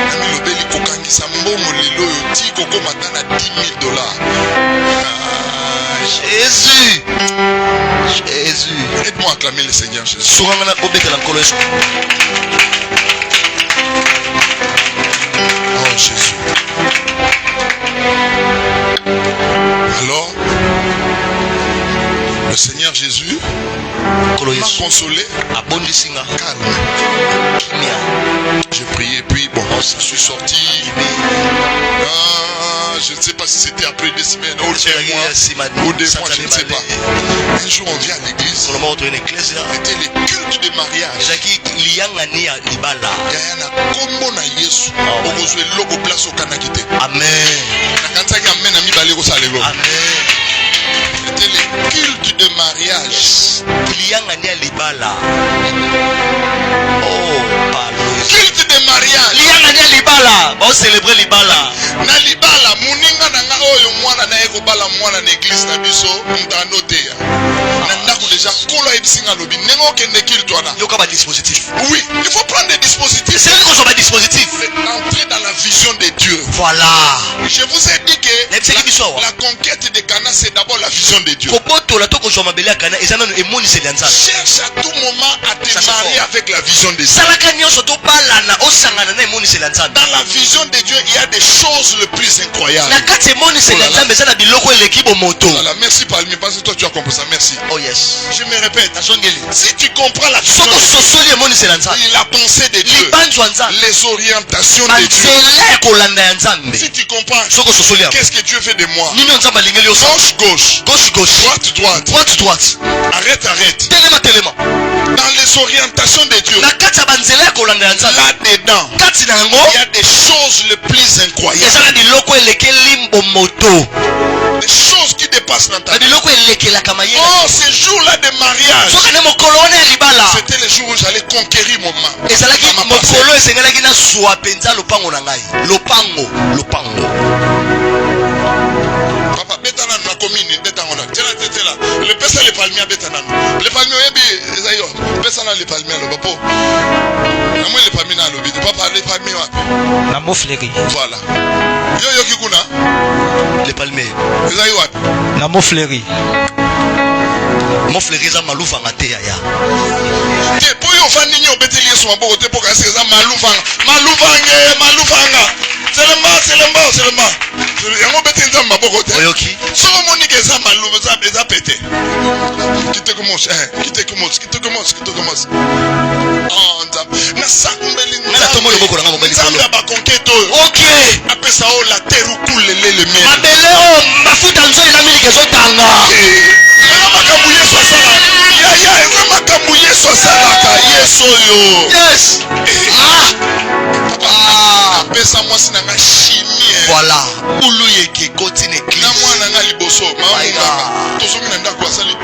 Na milobeli kokangisa mbongo lelo yo ti koko matana $10,000. Jésus. Jésus. Aide-moi à acclamer le Seigneur Jésus. Sourangana obetela nkolo Yesu. Oh Jésus. Alors Le Seigneur Jésus m'a consolé. Calme. J'ai prié, puis bon, je suis sorti. Je ne sais pas si c'était après 2 semaines ou 2 mois ou 2 mois, je ne sais pas. Un jour on vient à l'église. C'était les cultes de mariage. Amen. C'était les cultes de mariage. Culte de mariage. On célébrer libala. Na libala muninga nanga oyo mwana na eko bala mwana na église na biso mtando te. Na ndako déjà kolo ebisinga lobi nengo kende culte wana. Yoka ba dispositif. Oui, il faut prendre des dispositifs. C'est quoi ça dispositif? Entrer dans la vision de Dieu. Voilà. Je vous ai dit que la conquête de Cana c'est d'abord la vision de Dieu. Cherche à tout moment à te marier avec la vision de Dieu. Dans la vision de Dieu, il y a des choses les plus incroyables. Voilà, merci Palmi, parce que toi tu as compris ça, merci. Oh yes. Je me répète, si tu comprends la vision de Dieu, la pensée de Dieu, les orientations de Dieu, si tu comprends, qu'est-ce que Dieu fait de moi? Gauche, droite. Arrête. Dans les orientations de Dieu, là-dedans, il y a des choses les plus incroyables. Des choses qui dépassent dans ta vie. Oh, ces jours-là de mariage, c'était les jours où j'allais conquérir mon mari. Papa, betana na commune, betana. Tela. Le pesa le palmier betana. Le palmier yebi ezayo. Pesa na le palmier lo papo. Na moi le palmier na lo bi. Papa le palmier wa. Na mofleri. Voilà. Yo kikuna. Le palmier. Ezayo wa. Na mofleri. Mofleri za malufa ngate ya. Te po yo fandi nyo beteli yesu maboko te po ka se za malufa. Malufanga. Selema. Yango beteli za maboko te. Oyoki. So monique za malufa za pété. Quitte commence. Oh, na sakumbeli. Na tomo le boko na ngamo beli. Nzamba ba conquête. OK. Apesa o la terre ou coule le mer. Mabele o mafuta nzo eza milike zo tanga. Makambu Yesu asala. Ya makambu Yesu asala Yesu yo. Yes. Pesa moi sinanga chimie. Voilà. Ulu yeke continue église. Na mwana nga liboso. Mama. Tozomi na ndako asali.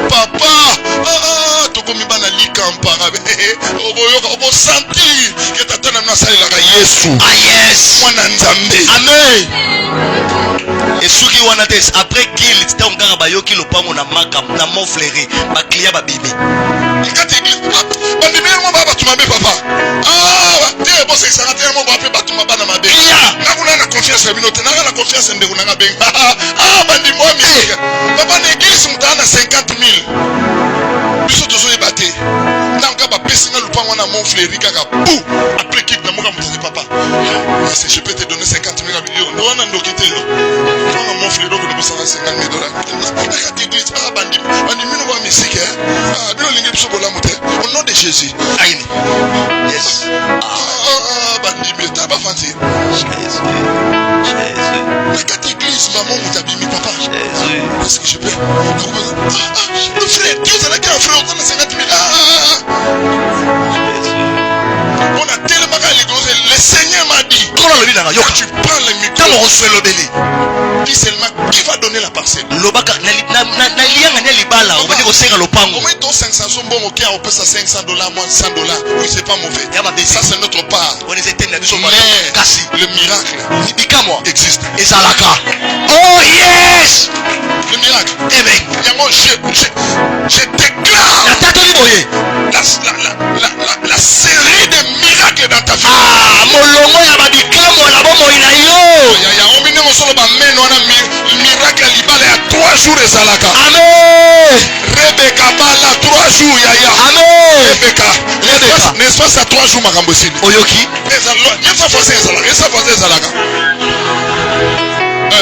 Papa. Tokomi bana likampara. Obo sentir que tata na sali la Yesu. Ah yes. Mwana nzambe. Amen. Et soki wana des après qu'il était on ngara bayoki lopango na maka na mofleri ba client ba bibi. Ikati église. Bandi bien mo baba tumabe papa. Te bo se sanga te mo ba pe batuma bana mabe. Na kuna na confiance na bino te na na confiance ndeko na ngabe. Bandi mo mi. Papa na église mutana 50,000. Biso tozo ebate. Nanga ba pesi na lupango na mofleri kaka pou. Après qu'il na moka mutezi papa. Si je peux te donner 50,000 millions. No na ndokite yo. Mon frère donc nous sommes $50,000. Au nom de Jésus. Yes. Bandi t'as pas fancy. Jésus. La église maman vous t'abîme papa. Jésus. Est-ce que je peux? Le frère Dieu ça n'a qu'un frère on a 50,000. On a tellement le Seigneur m'a dit. Quand tu prends le micro, dis seulement qui va donner la parcelle. Comment ton 500 sont bons au cœur, on peut ça $500, moins $100. Oui, c'est pas mauvais. Ça, c'est notre part. Mais le miracle existe. Oh yes! Le miracle. Eh bien, je déclare la série de miracles dans ta vie. Miracle libale à 3 jours et salaka. Amen. Rebecca bala 3 jours yaya. Amen. Rebecca. N'est-ce pas ça 3 jours makambosini. Oyoki. Yesa fois salaka.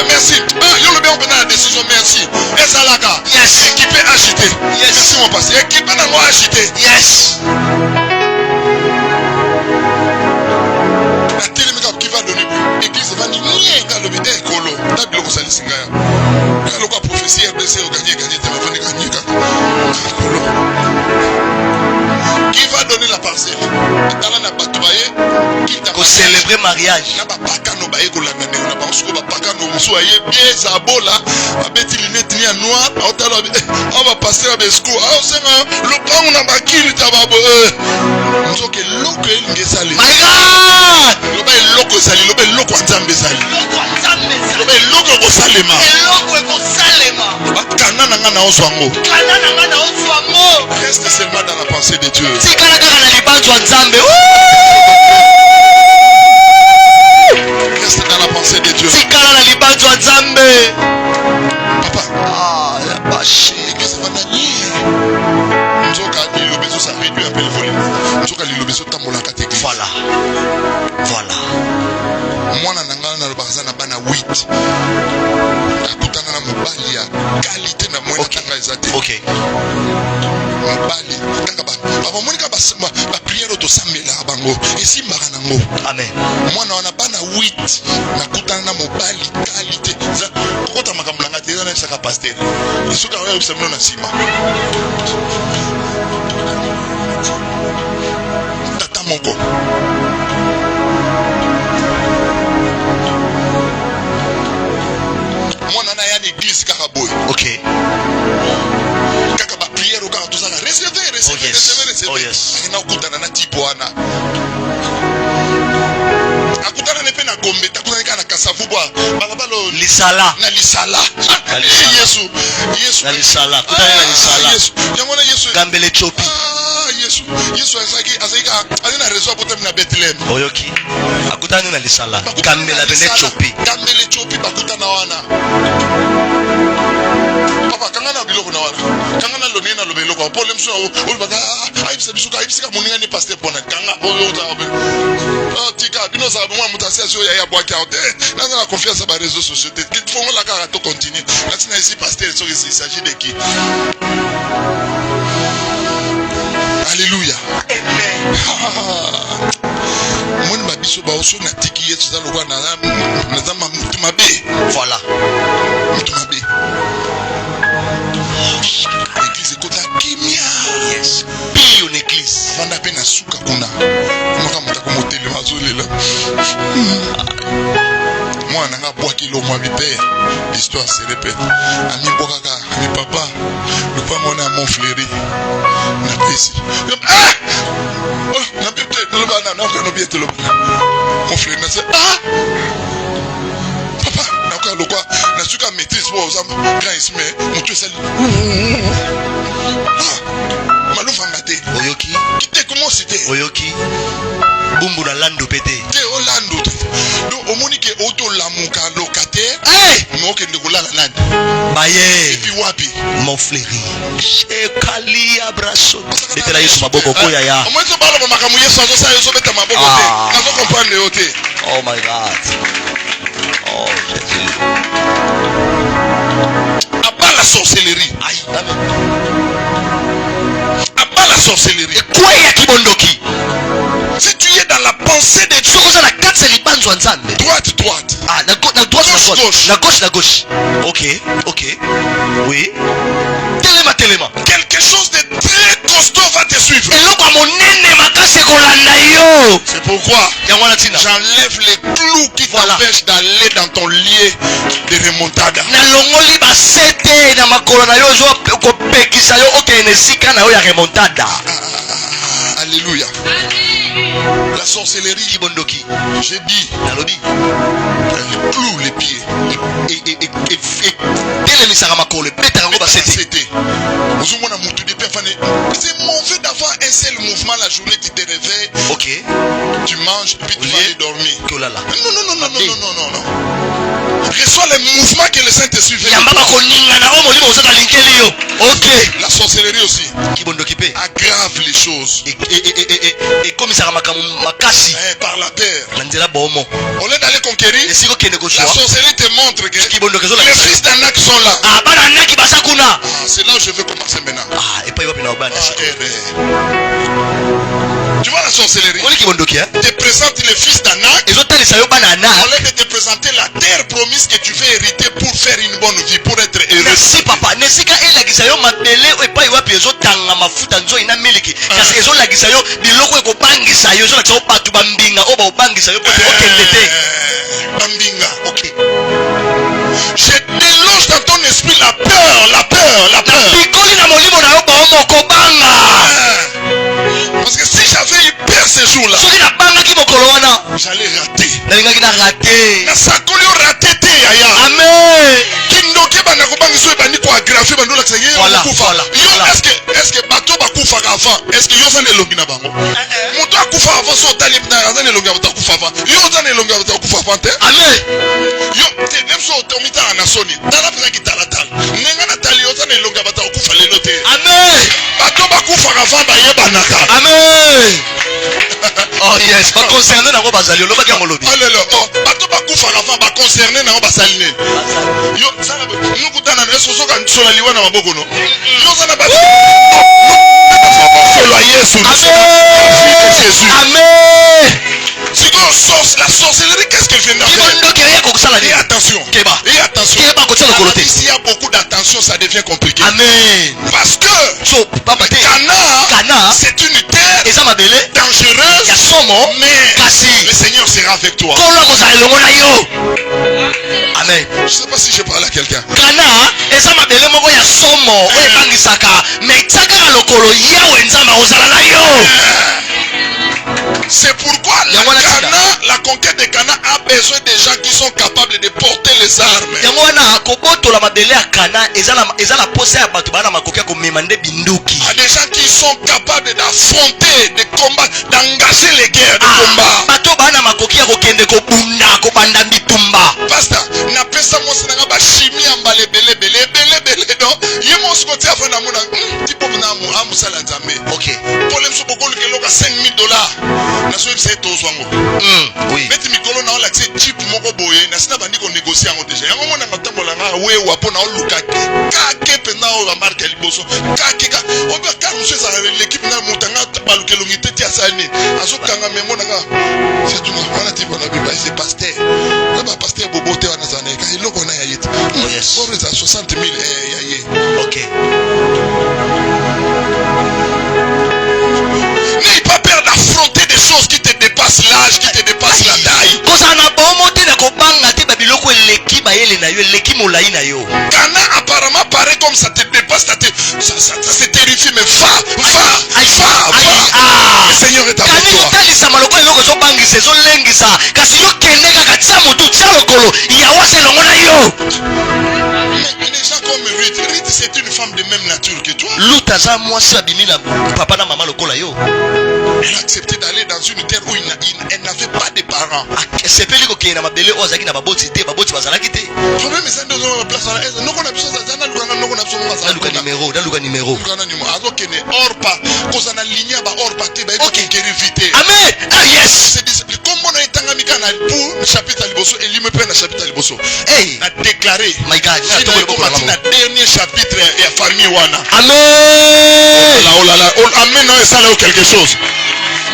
Merci. Yo le bien la décision, merci. Et ça là, yes. Équipé agité. Yes. Merci mon pasteur. Équipé dans moi agité. Yes. La télé qui va donner plus. Église va ni dans le bidé colo. T'as bien que ça les singa. Quand le quoi prophétie RDC au gagner, t'as pas fait gagner colo. Qui va donner la parcelle? Dans la batubaye, qui t'a célébrer mariage. Na ba paka no ba eko la nane, na ba usko ba paka no muso aye bien zabola, ba beti lunette ni noir, on va passer à besco. Ah senga, le plan on a ba kili tababo. Muso ke loko elinge sali. My God! Lo ba loko sali, lo ba loko nzambe sali. Loko nzambe sali. Lo ba loko ko salema. Loko ko salema. Ba kanana ngana oswango. Kanana ngana oswango. Reste seulement dans la pensée de Dieu. Si kana kana na libanzo nzambe. Reste dans la pensée de Dieu. Si kana na libanzo nzambe. Papa. Ah, la bâche. Qu'est-ce que ça va nani? Nzoka lilobezo ça réduit un peu le volume. Nzoka lilobezo tambola katégorie. Voilà. Voilà. Mwana nanga na lobaza na bana 8. Akutana na mobali ya qualité na moyen tanga ezate. OK. Mobali tanga ba. Aba monika ba prière to samela bango. Esi mbaka nango. Amen. Mwana wana bana 8 nakutana na mobali qualité. Kota makamulanga te na saka pasteur. Isuka wa usemelo na sima. Tata moko. Mwana na ya l'église kaka boy. OK. Kaka ba prière au kaka tout ça recevoir. Oh yes. Ina kutana na tipo wana. Akutana nepe na gombe, takutana kana kasavu bwa. Balabalo lisala. Na lisala. Yesu. Na lisala. Kutana na lisala. Yesu. Yamona Yesu. Gambele chopi. Yesu. Yesu azaki azina rezo apotem na Bethlehem. Oyoki. Akutana na lisala. Gambela bene chopi. Gambele chopi bakutana wana. Papa kangana biloko na wana. Kangana lonena lobelo kwa pole mso olbaka aibisa bisuka aibisika moninga ni pasteur bona kanga oyo ta obe. Tika bino za mwa mutasio ya bwaki out. Nanga la confiance ba réseaux sociaux. Qui font la cara to continuer. Là c'est ici pasteur il s'agit de qui? Alléluia. Amen. Mon babiso ba oso na tiki yetu za lokwa na zama mutuma be. Voilà. Mutuma be. L'église est kota kimia. Yes. Pille une église. Vanda pe na suka kuna. Moka mutaka motele mazolela. Moi nanga bwaki lo mwa bipe. L'histoire se répète. Ami bwaka ami papa. Le pas mon amant fleuri. Na pesi. Ah! Oh, na bipe to lo bana na ko no biete lo bana. Mon fleuri na se ah! Papa, na ko lo kwa na suka maîtrise pour osam grand isme, mutu sel. Ah! Malou fambate. Oyoki. Kite comment c'était? Oyoki. Bumbu na lando pété. Te Orlando. Donc au monique auto lamuka locataire. Hey! Mais ok de kola la lande. Baye. Et puis wapi? Mon fléri. Ekali abraso. C'était là Yesu maboko koya ya. Moi je parle de makamu Yesu azo sa Yesu beta maboko te. Nazo comprendre le hote. Oh my God. Oh Jésus. Abat la sorcellerie. Aïe. Amen. Abat la sorcellerie. Et quoi ya kibondoki? Si tu es dans la pensée de Dieu, droite, droite. Ah, la droite, gauche, gauche. La gauche, la gauche. Ok, ok. Oui. Téléma. Quelque chose de très costaud va te suivre. C'est pourquoi j'enlève les clous qui t'empêchent d'aller dans ton lieu de remontada. Alléluia. La sorcellerie Kibondoki. J'ai dit, elle cloue les pieds. C'est mauvais d'avoir un seul mouvement la journée, tu te réveilles. Ok. Tu manges, puis tu vas aller dormir. Non. Reçois les mouvements que le Saint te suivait. Ok. La sorcellerie aussi. Kibondoki. A aggrave les choses. Et comme ça makasi Par la terre. nanzela bomo. Au lieu d'aller conquérir, Et si vous kende ko la sorcellerie te montre que la les fils d'Anak sont là. ah bana naki basakuna. C'est là où je veux commencer maintenant. Ah et pas yopi na obanda. Tu vois la sorcellerie? Oli kibondoki hein? Te présente les fils d'Anak. Ezo talisa yo bana na. Au lieu de te présenter la terre promise que tu veux hériter pour faire une bonne vie, pour être heureux. Merci papa. Nesika elakisa yo mabele epa yopi ezo tanga mafuta nzo ina miliki. Kasi ezo lakisa yo biloko eko bangisa yo ezo lakisa yo batu bambinga oba obangisa yo kote okende te. Bambinga. OK. Je déloge dans ton esprit la peur, la peur, la peur. Bikoli na molimo na yo ba moko banga. Parce que si j'avais eu peur ces jours-là, Soki na banga ki mokolo wana. j'allais rater. Nalingaki na raté. Na sakoli yo raté te yaya. Amen. Kindoke bana kobangiso ebandi ko aggraver bando la ksenye Voilà, kufa. voilà, Yo voilà. est-ce que bato bakufa avant? Est-ce que yo zana elongi na bango? Moto akufa avant so tali na zana elongi bato kufa avant. Yo zana elongi bato kufa avant te. Amen. Yo te même so tomita na soni. Tala pena ki tala tala. Nenga na tali yo zana elongi bato kufa lelo te. Amen. Bato bakufa avant ba yebanaka. Amen. Oh yes, pas concerné na ko bazali lo ba ki ngolobi. Alelo, bato bakufa avant ba concerné na ba saline. Yo zana nukutana na eso soka nsola liwa na maboko no. Yo zana ba solo Yesu. Amen. Jésus. Amen. C'est quoi la sorcellerie? Qu'est-ce qu'elle vient de faire? Et attention. Keba. Et attention. Keba ko tsala kolote. S'il y a beaucoup d'attention, ça devient compliqué. Amen. Parce que So papa te. Cana, c'est une terre Eza mabele. dangereuse. Ya somo. Mais Kasi. le Seigneur sera avec toi. Kola ko za elongo na yo. Amen. Je ne sais pas si je parle à quelqu'un. Kana eza mabele moko ya somo oyo ebangisaka me tiaka lokolo yawe nzambe akozala na yo. C'est pourquoi la conquête de Cana a besoin des gens qui sont capables de porter les armes. Yango wana kobotola mabele ya Kana eza la posa ya bato bana makoki ya komema nde binduki. À des gens qui sont capables d'affronter, de combattre, d'engager les guerres de combat. Bato bana makoki ya kokende kobunda kobanda bitumba. Pasteur, na pesa mo sinanga ba chimie ambale bele donc yemo skotia fa na mona tipo na mu amusala nzambe. OK. Problème so bokolo ke loka $5,000. Na so ebisa etozwango. Oui. Beti mikolo na ola tse chip moko boye na sina bandi ko négocier ngo déjà. Yango mona ngatambola nga wewa po na oluka ka ke pena o ba marque liboso. Ka ke ka o ba ka muso za l'équipe na mutanga balukelo ngite tia sani. Azokanga memo na nga. C'est tout wana tipo na biba c'est pasteur. Na ba pasteur bobote wana zana ka iloko na yayet. Oh yes. Pour les 60,000 yaye. OK. N'aie pas peur d'affronter des choses qui te dépassent l'âge, qui te dépassent la taille. Kozana bomo te na kobanga te babiloko eleki bayele na yo eleki molai na yo. Cana apparemment paraît comme ça te dépasse, ça te terrifie, mais va. Le Seigneur est avec Kani toi. otalisa maloko eloko ezobangisa ezolengisa kasi yo kende kaka tia motu tia lokolo yawa se longo na yo. Mais des gens comme Ruth, c'est une femme de même nature que toi. Luta za mwasi abimi na papa na mama lokola yo. Elle a accepté d'aller dans une terre où elle n'avait pas de parents. Sepeli kokende na mabele oyo azalaki na baboti te baboti bazalaki te. Le problème est que nous avons place à l'aise. Nous avons besoin de Daluka numéro. Orpa, cause on a ligné à Orpa, tu vas vite. Amen. Ah yes. C'est comme on a été pour chapitre Aliboso et lui me prend le chapitre Aliboso. Hey. A déclaré. My God. Le dernier chapitre et famille wana. Amen. Oh là là. Amen. Non, ça là quelque chose.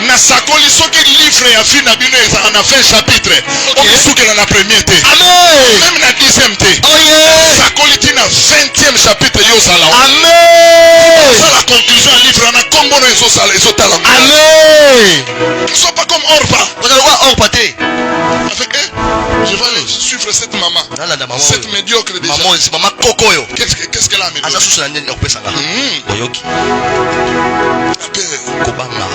Na sakoli soki livre ya fi na bino en a fait chapitre. OK. Souke na premier té. Amen. Même na 10e té. Oh yeah. Sakoli tina 20e chapitre yo sala. Amen. C'est la conclusion du livre na kombo no eso sala eso tala. Amen. Ne sois pas comme Orpa. Vous allez voir Orpa té. Avec je vais suivre cette maman. Cette médiocre déjà. Maman kokoyo. Qu'est-ce qu'elle a amené? Asa susu na ndeni okupesa nga. Oyoki. Kobanga.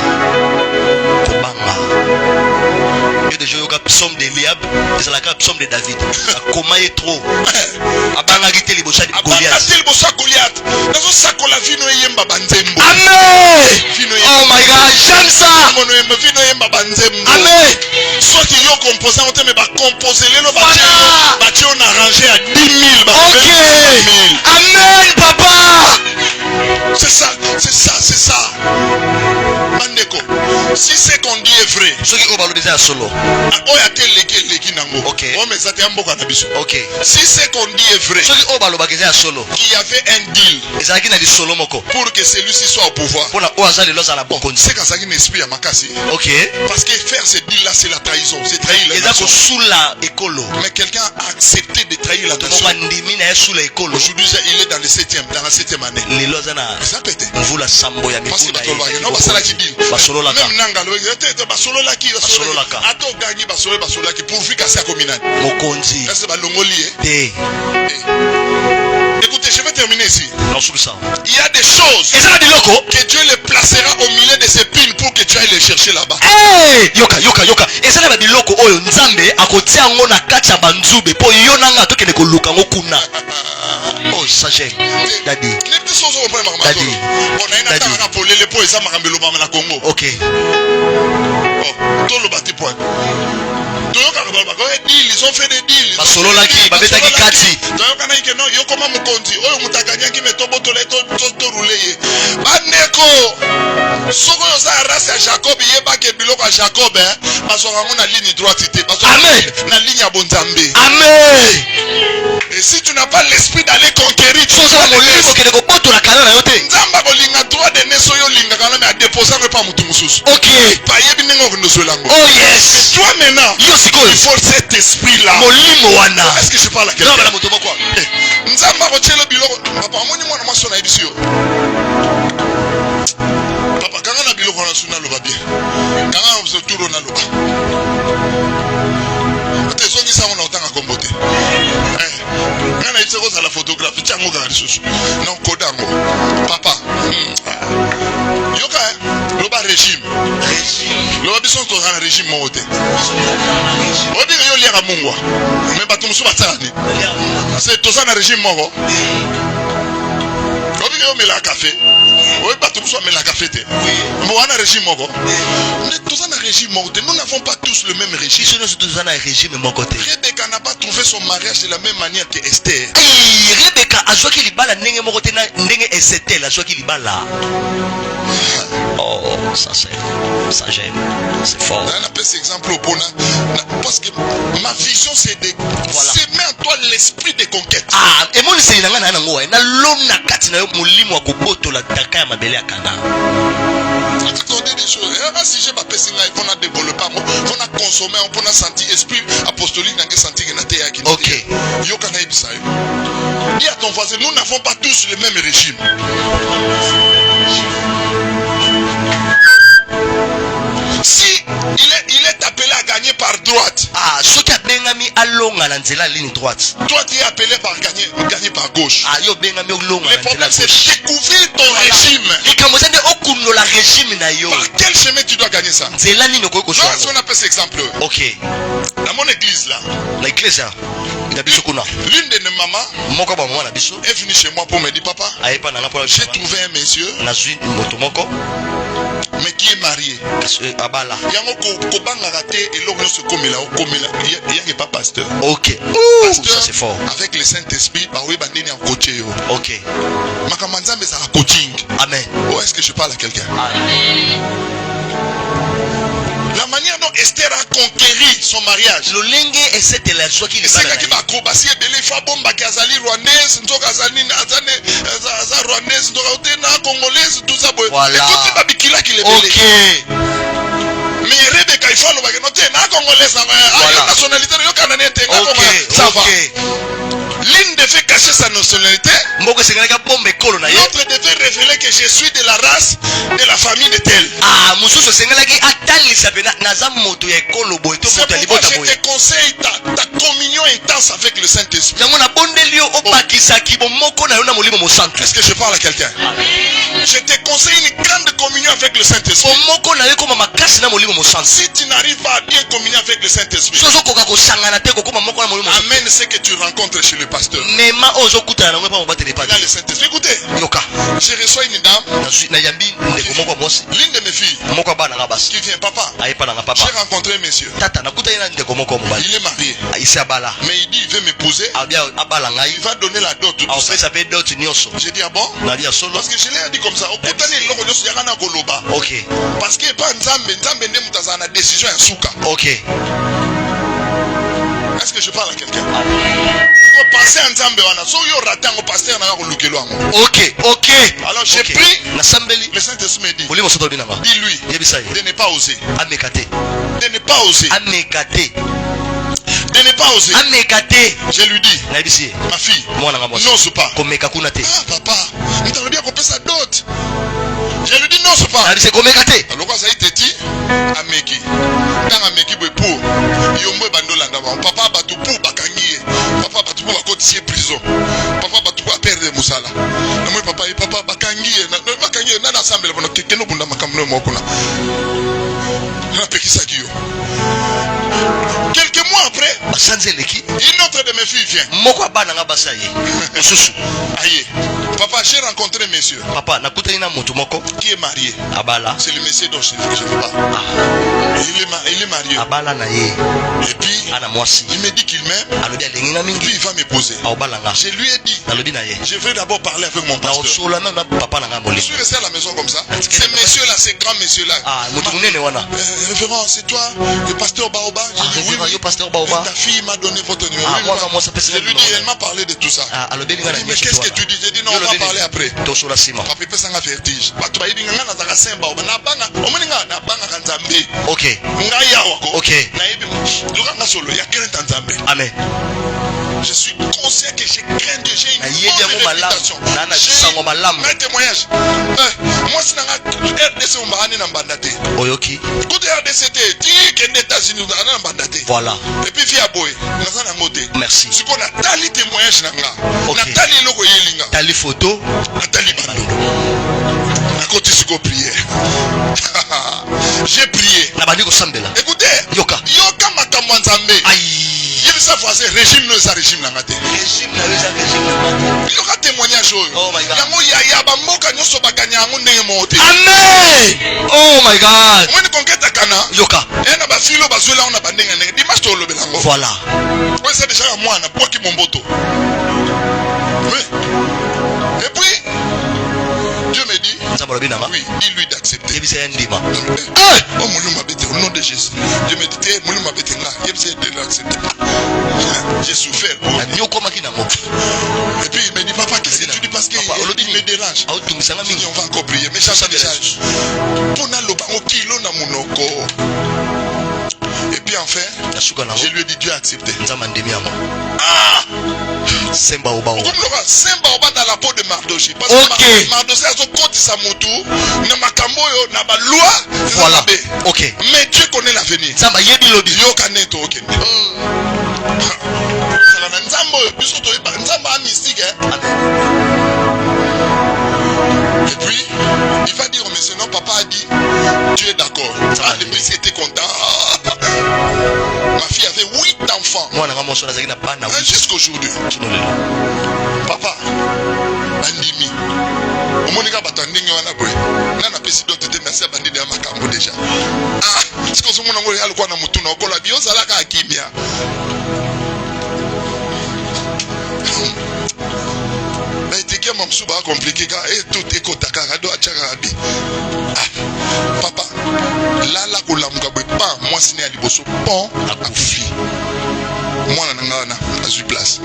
Yo déjà yoka psaume d'Eliab, ezalaka psaume de David. Akoma ye trop. Abangaki te liboso ya Goliath. Abangaki te liboso ya Goliath. Nazo sakola vino yemba banzembo. Amen. Oh my God, j'aime ça. Mono yemba vino yemba banzembo. Amen. Soki yo composant on te me ba composer lelo ba tu on arrangé à 10,000 ba. OK. Amen papa. C'est ça. bandeko, si c'est qu'on dit est vrai, Ce qui est au solo. Ok. Ok. si c'est qu'on dit est vrai, Ce qui est au solo. qu'il y avait un deal Ezalaki na lisolo moko. pour que celui-ci soit au pouvoir, Pour la oaza le loza la bon c'est quand ça qui esprit à Makasi. Ok. Parce que faire ce deal là, c'est la trahison, c'est trahir la Ezako nation. sous la écolo. Mais quelqu'un a accepté de trahir la nation. Tomandimi na sous la écolo. Aujourd'hui, il est dans la 7e année. Les loza na Ça peut être. mvula sambo ya Parce que mikunda. non, basala qui dit. Basolo la ka. Même nanga le basolo la qui Basolo la ka. Ato gagné basolo la qui pour fica sa commune. Mokonzi. Est-ce que longoli Te. Écoutez, je vais terminer ici. Non sous ça. Il y a des choses Ezala biloko. que Dieu les placera au milieu de ses pines pour que tu ailles les chercher là-bas. Hey! Yoka. Ezala biloko oyo nzambe akotia ngo na kati ya banzube po yo nanga tokende koluka ngo kuna. Oh sagesse. Dadi. Les petits choses au premier Dadi. on a une attaque à Paul les pots et ça m'a ramené le Congo. Ok. Oh, tout le bâti point. Ils ont fait des deals. Basolo la ki, babetaki kati. Non, yo comment me conduit. Oh, mutaganya qui me tombe to rouler. Baneko. Soko yo za race à Jacob, yeba ke biloko à Jacob, parce qu'on a la ligne droite. Amen. La ligne à Bonzambe. Amen. Et si tu n'as pas l'esprit d'aller conquérir, tu Soza molimo kende ko boto la kana na yote. Nzamba bolinga droit de neso yo linga kana mais à déposer pas mutu mususu. Ok. Pa yebi nengo konoso lango. Oh yes. Toi maintenant, Yo sikoyo. il faut cet esprit là. Molimo wana. Est-ce que je parle à Non quelqu'un? bala moto moko. Nzamba ko chelo biloko. Papa moni mwana maso na ebisi yo. Papa kanga na biloko na suna loba bien. Kanga na so turo na loba. Ate zongi sa mona otanga kombote. Kana itse ko la photographie chango ka risusu. Non kodango. Papa. Yoka loba régime. Loba biso to na régime mo te. Odi yo liaka mungwa. Mais batu musu batani. C'est to na régime mo. Obi yo mela café. Oui, batu musu mela café te. Mo wana régime mo. Mais to na régime mo te. Nous n'avons pas tous le même régime. Iso no to na régime mon côté. Rebecca n'a pas trouvé son mariage de la même manière que Esther. Hey, Rebecca azwaki libala ndenge moko te na ndenge Esther azwaki libala. Oh, ça j'aime. C'est fort. On appelle cet exemple au Bona. Parce que ma vision c'est de semer en toi l'esprit de conquête. Ah, et moi c'est nanga na ngo na lom na kati na yo molimo wa koboto la taka ya mabele ya kana. Attendez des choses. Et si j'ai pas passé là, il faut développer, il faut consommer, on peut sentir esprit apostolique dans que sentir que na terre qui. OK. Yo kana ibisa yo. Dis à ton voisin, nous n'avons pas tous le même régime. Si il est appelé à gagner par droite. Ah, soki abengami alonga na nzela ligne droite. Toi tu es appelé par gagner par gauche. Ah, yo bengami olonga Le na problème nzela c'est gauche. découvrir ton régime. Likambo zende okundo la régime na yo. Par quel chemin tu dois gagner ça? Nzela nini ko Non, si on appelle cet exemple. OK. Dans mon église là. Na église na biso kuna. L'une de nos mamans Moko ba mama na biso. est venue chez moi pour me dire papa, Ayepa na ngapo. j'ai trouvé un monsieur Na zui moto moko. mais qui est marié. Abala. Yango ko banga raté et l'homme se komela il y a pas pasteur. OK. Pasteur, Ça c'est fort. avec le Saint-Esprit, bah oui, bah nini en coaché yo. OK. Makamanza mais ça coaching. Amen. Oh, est-ce que je parle à quelqu'un? La manière dont Esther a conquéri son mariage. Lolenge esete la zwa ki C'est libala. qui va acrobatie et belé fa bomba qui azali rwandaise, nzoka azali azane rwandaise, nzoka otena congolaise, tout ça boy. Voilà. Et tout ba bikila qui les belé. OK. Mais Rebecca il faut le bagage noté na congolaise Voilà. nationalité yo kanane te na OK. congolaise. Ça va. OK. L'une devait cacher sa nationalité. Mboko sengalaka bombe ekolo na ye. L'autre devait révéler que je suis de la race de la famille de tel. Ah, mosusu sengalaki atalisa pena naza moto ya ekolo boye to C'est moto ya pourquoi libota je boye. te conseille ta communion intense avec le Saint-Esprit. Yango na bondeli yo obakisaki bomoko na yo na molimo mosantu. Est-ce que je parle à quelqu'un? Je te conseille une grande communion avec le Saint-Esprit. Bomoko na yo koma makasi na molimo mosantu. Si tu n'arrives pas à bien communier avec le Saint-Esprit, Soso koka kosangana te kokoma moko na molimo mosantu. amène ce que tu rencontres chez le pasteur. Mema ozo kutana na ngwe pa mobatele pa. Là, le Saint-Esprit. Écoutez, Yoka. je reçois une dame, Na yambi ndeko moko mosi. l'une de mes filles, Moko bana ngabasi. qui vient, papa. Ayepa na J'ai papa. rencontré un monsieur. Tata nakuta ina ndeko moko mobali. Il est marié. Isi abala. Mais il dit, il veut m'épouser. Abia abala ngai. Il va donner la dot. Tout ça. Aopesa pe dot nyonso. J'ai dit, ah bon? Nalia solo. Parce que je l'ai dit comme ça. Au bout d'un moment, il y a un Yeba. Ok. Parce que pas Nzambe ne mutaza na décision ya suka. Ok. Est-ce que je parle à quelqu'un? Faut penser à Nzambe wana. So yo raté ngo pasteur na ko lukelo ngo. Ok, ok. Alors j'ai pris na sambeli. Le Saint-Esprit me dit. Dis-lui. De ne pas oser. Amekate. De ne pas oser. Amekate. De ne pas oser. Amekate. Je lui dis. Ma fille. N'ose pas. Ah papa. Il t'a bien coupé sa dot. Je lui dis n'ose pas. Alors quoi ça y te dit? Ameki. Quand Ameki be pour. Yombo bandolanda ba. Papa batu pour bakangiye. Papa batu pour bakotier prison. Papa batu pour perdre musala. Na moi papa bakangiye. Na bakangiye na ensemble bono kekeno bunda makamno mokuna. Na pekisa kiyo. Quelques mois après, une autre de mes filles vient. Aïe. Papa, j'ai rencontré monsieur. Papa, qui est marié. C'est le monsieur dont je veux pas. Il est marié. Et puis, il me dit qu'il m'aime. Puis il va m'épouser. Je lui ai dit, je vais d'abord parler avec mon pasteur. Je suis resté à la maison comme ça. Ces messieurs-là, ces grands messieurs-là. Révérend, c'est toi, le pasteur Baoba. Je dis oui, pasteur Baoba. Ta fille m'a donné votre numéro. Je lui dis, elle m'a parlé de tout ça. Mais qu'est-ce que tu dis? J'ai dit non, on va parler après. Papa, il fait un vertige. Ok. Ok. Amen. Je suis conscient que j'ai craint Dieu. J'ai une bonne réputation. J'ai un témoignage. Moi, c'est un RDC ou un bandate. Oyoki. Côté RDC, tu es des États-Unis ou un bandate. Voilà. Et puis, via Boy, merci. Ce qu'on a tali témoignage, Nathalie logo yelinga. Tali photo. Nathalie bando. À côté de prière. J'ai prié. Écoutez. Yoka Matamwanzambe. Aïe. Ça voisin régime nous ça régime na ngate. Régime na il y aura témoignage. Oh my God. Yango ya ba mboka nyoso baganya ngo ndenge mote. Amen. Oh my God. Moi ni konketa kana. Yoka. Na ba filo bazwela on na bandenga ndenge. Dimanche to lobela ngo. Voilà. Ouais c'est déjà moi na boki momboto. Oui. Et puis Dieu me dit oui, dis-lui d'accepter. Oh au nom de Jésus. Dieu me dit j'ai souffert. Et puis il me dit papa qu'est-ce que tu dis parce qu'il me dérange. On va encore prier. Mais ça message. Et puis enfin, je lui ai dit Dieu a accepté. Ah! Semba Oba dans la peau de Mardoché. Parce que Mardoché a son côté sa moto. Na makambo yo na ba loi. Voilà. Ok. Mais Dieu connaît l'avenir. Samba yebi lodi. Yo kaneto okende. Ça na nzambo biso to ba nzamba mystique hein. Et puis il va dire au monsieur non papa a dit tu es d'accord. Ah le monsieur était content. Ma fille avait 8 enfants. Jusqu'aujourd'hui. Papa, Andimi. Au Monica Batanding, on a beau. Nana Pessi d'autres te merci à Bandi de Makambo déjà. Ah, c'est que ce monde a le quoi na mutuna, on la bio, ça la kakimia. Mais t'es qui m'a souba compliqué car et tout est kotaka do acharabi. Ah, papa, là la kulamuka pas moi c'est né à liboso pont à Koufi. Moi na à sur place.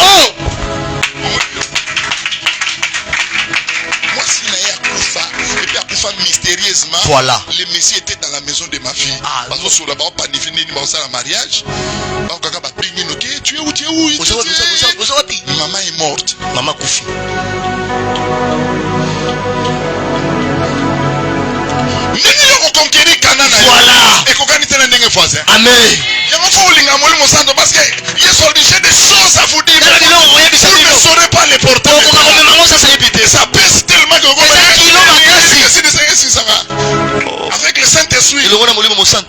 Oh! Moi c'est né à Koufa et puis à Koufa mystérieusement. Voilà. Le messie était dans la maison de ma fille. Ah, parce que sur là-bas on pas défini ni ça la mariage. Donc quand va pigner OK, tu es où? Maman est morte. Maman Koufi. Voilà. Et qu'on gagne des voisins. Amen. Il y a un parce que j'ai des choses à vous dire. Vous ne saurez pas les porter. Ça pèse tellement que avec le Saint-Esprit.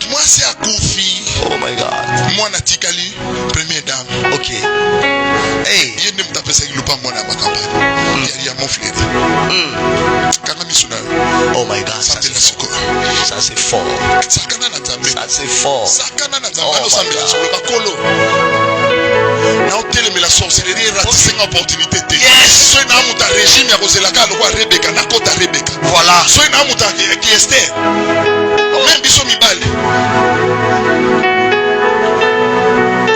Moi c'est à Koufi. Oh my God. Moi Natikali, première dame. Ok. Hey. Il ne me tape ça, il ne pas moi dans ma campagne. Il y a mon frère. Oh my God. Ça c'est fort. Ça c'est fort. Oh my God. mais la sorcellerie est ratissée une opportunité. Yes. Soit un mouta régime, il y a Rebecca, Nakota Rebecca. Voilà. Soit un mouta qui est Esther. Même biso mibale.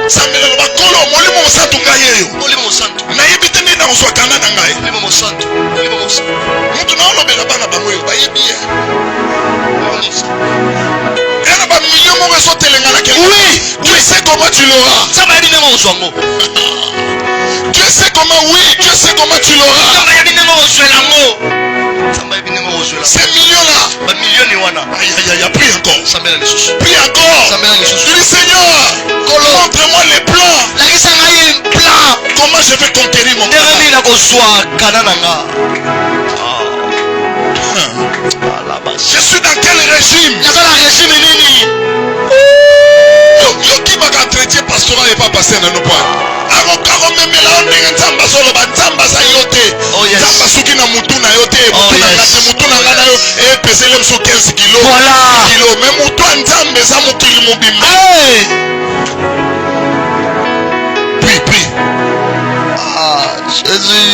Samela lo bakolo molimo mosantu ngayeyo. Molimo mosantu. Na yebite nina oswakana na ngaye. Molimo mosantu. Molimo mosantu. Mutu na olobela bana bangoyo bayebiye. Era ba million mo so telengana ke. Oui, Dieu sait comment tu l'auras. Ça va bien mon zongo. Dieu sait comment, oui, Dieu sait comment tu l'auras. Ça va bien mon zongo. Ces millions-là, aïe, prie encore. Prie encore. Tu dis Seigneur, montre-moi les plans. Comment je vais conquérir mon Canaan. Je suis dans quel régime? Yo qui m'a entretien pastoral et pas passé dans nos points. Prie. Ah, Jésus.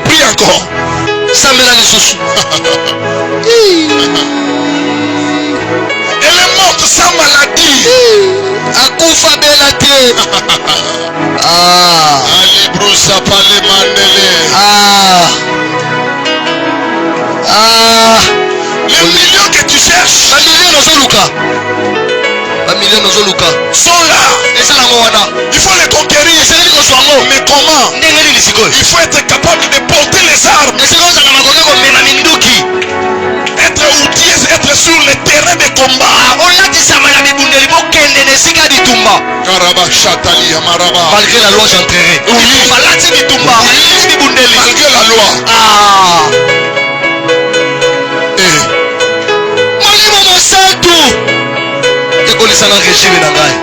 Prie encore. Elle est morte sans maladie. Akufa belate. Ah. Alibrusa pale mandele. Les millions que tu cherches. Sont là. Il faut les conquérir. Mais comment? Il faut être capable de porter les armes. Être outillé, être sur le terrain de combat. Malgré la loi, j'entrerai. Oui. Malgré la loi. ekolisanga régime na ngai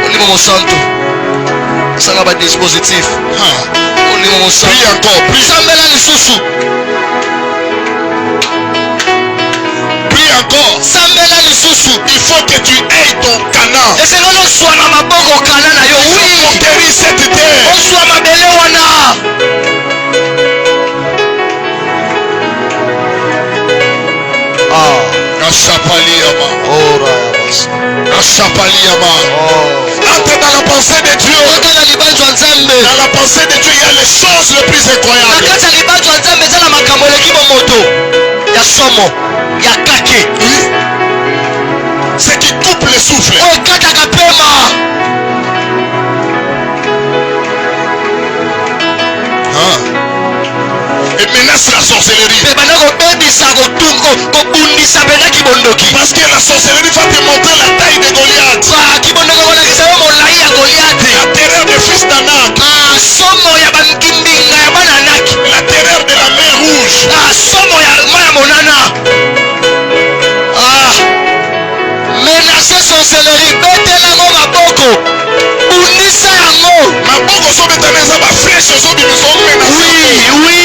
olimo mosantu esanga badispositif olimo mosantu sambela lisusu prie encore sambela lisusu il faut que tu aies ton Canaan esengeli oswa na maboko kana na yo wi conquérir cette terre oswa mabele wana Achapaliama. Entre dans la pensée de Dieu. Dans la pensée de Dieu, il y a les choses les plus incroyables. Oui. Ce qui coupe le souffle. Et menace la sorcellerie. Parce que la sorcellerie va te montrer la taille de Goliath. La terreur des fils d'Anak. La terreur de la mer rouge. Menacer sorcellerie, betelango maboko. Unisa yango. Maboko so betaneza ba flèche so biso menacer. Oui.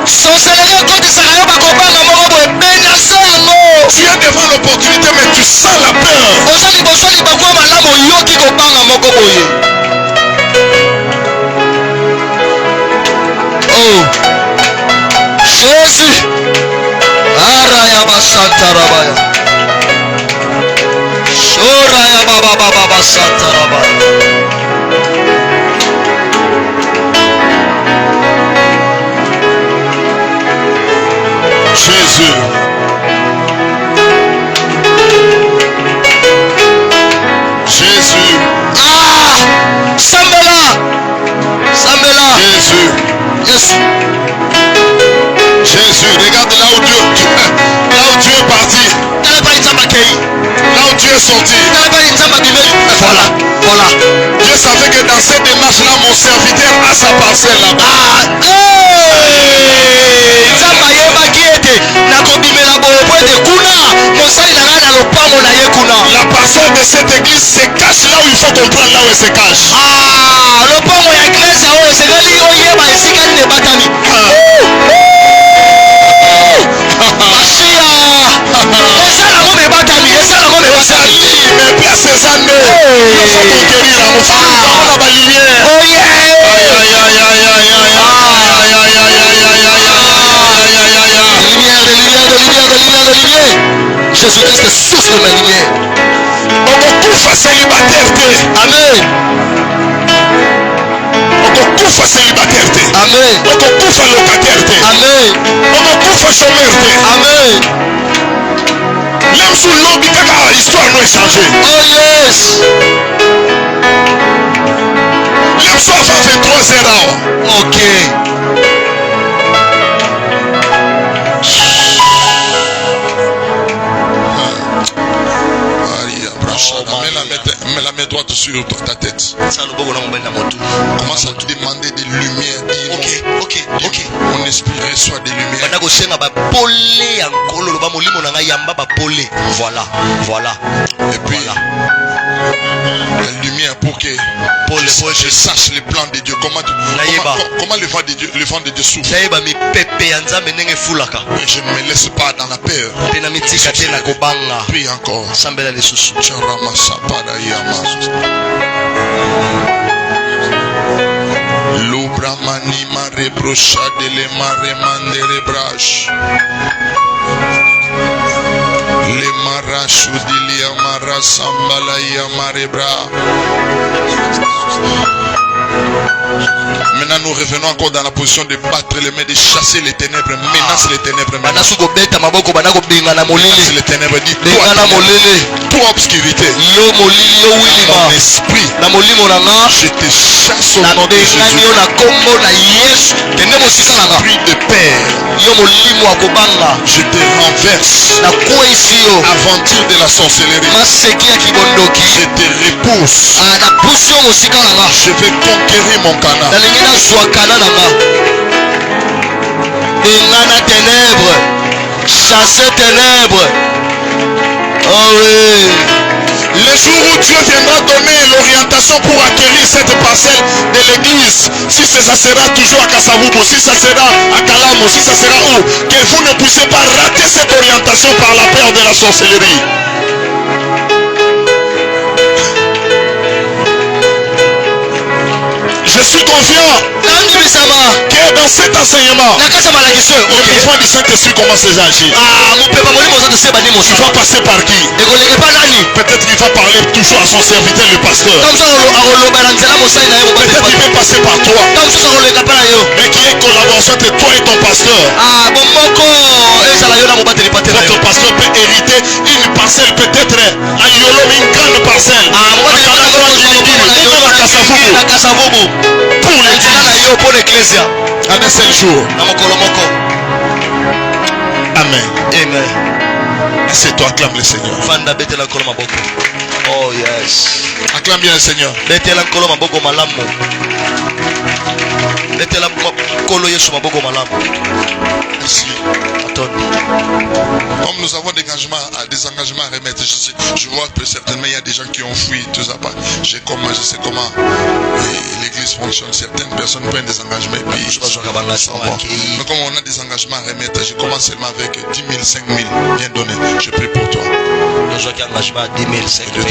Sorcellerie kotisaka yo bakobanga moko boye menacer yango. Tu es devant l'opportunité mais tu sens la peur. Oza liboso libakwa malamu yoki kobanga moko boye. Oh. Jésus. Araya basanta rabaya. Shoraya baba basanta rabaya. Jésus. Sambela. Jésus, regarde là où Dieu est parti. Là où Dieu est sorti. Voilà. Dieu savait que dans cette démarche-là, mon serviteur a sa parcelle là-bas. La parcelle de cette église se cache là où il faut comprendre là où elle se cache. Jésus-Christ souffle ma lumière. Okokufa célibataire te. Amen. Okokufa célibataire te. Amen. Okokufa locataire te. Amen. Okokufa chômeur te. Amen. Même sous l'objet kaka histoire nous échangé. Oh yes. Même soit avant 23h. Ok. Mets la main droite sur ta tête. Commence à te demander des lumières. Ok. Mon esprit reçoit des lumières. Voilà. Et puis, la lumière pour que je sache les plans de Dieu. Comment le vent de Dieu souffle. Et je ne me laisse pas dans la peur. Prie encore. L'obramani mare brocha de le mare mandere brache. Le marachu dilia mara sambala ya mare bra. Maintenant nous revenons encore dans la position de battre les mains, de chasser les ténèbres, menace les ténèbres. Menace les ténèbres, dit toi obscurité, mon esprit, je te chasse au nom de Jésus. Esprit de père, je te renverse. Aventure de la sorcellerie, je te repousse. Je vais conquérir mon canal. Ténèbres, chasser ténèbres. Oh oui. Le jour où Dieu viendra donner l'orientation pour acquérir cette parcelle de l'église, si ça sera toujours à Kasavubu, si ça sera à Kalamo, si ça sera où, que vous ne puissiez pas rater cette orientation par la peur de la sorcellerie. Je suis confiant que dans cet enseignement, le besoin du Saint-Esprit commence déjà à agir. Il va passer par qui? Peut-être qu'il va parler toujours à son serviteur, le pasteur. Peut-être qu'il va passer par toi. Mais qui est collaboration entre toi et ton pasteur. Votre pasteur peut hériter une parcelle, peut-être à Yolo, une grande parcelle. Pour l'église. En un seul jour. Amen. Amen. C'est toi, acclame le Seigneur. Oh yes. Acclame bien le Seigneur. Merci. Comme nous avons des engagements à remettre, je vois que certainement il y a des gens qui ont fui, tout ça. Je sais comment l'église fonctionne. Certaines personnes prennent des engagements et puis mais comme on a des engagements à remettre, je commence seulement avec 10 000, 5 000. Viens donner. Je prie pour toi. Engagement à 10 000, 5 000.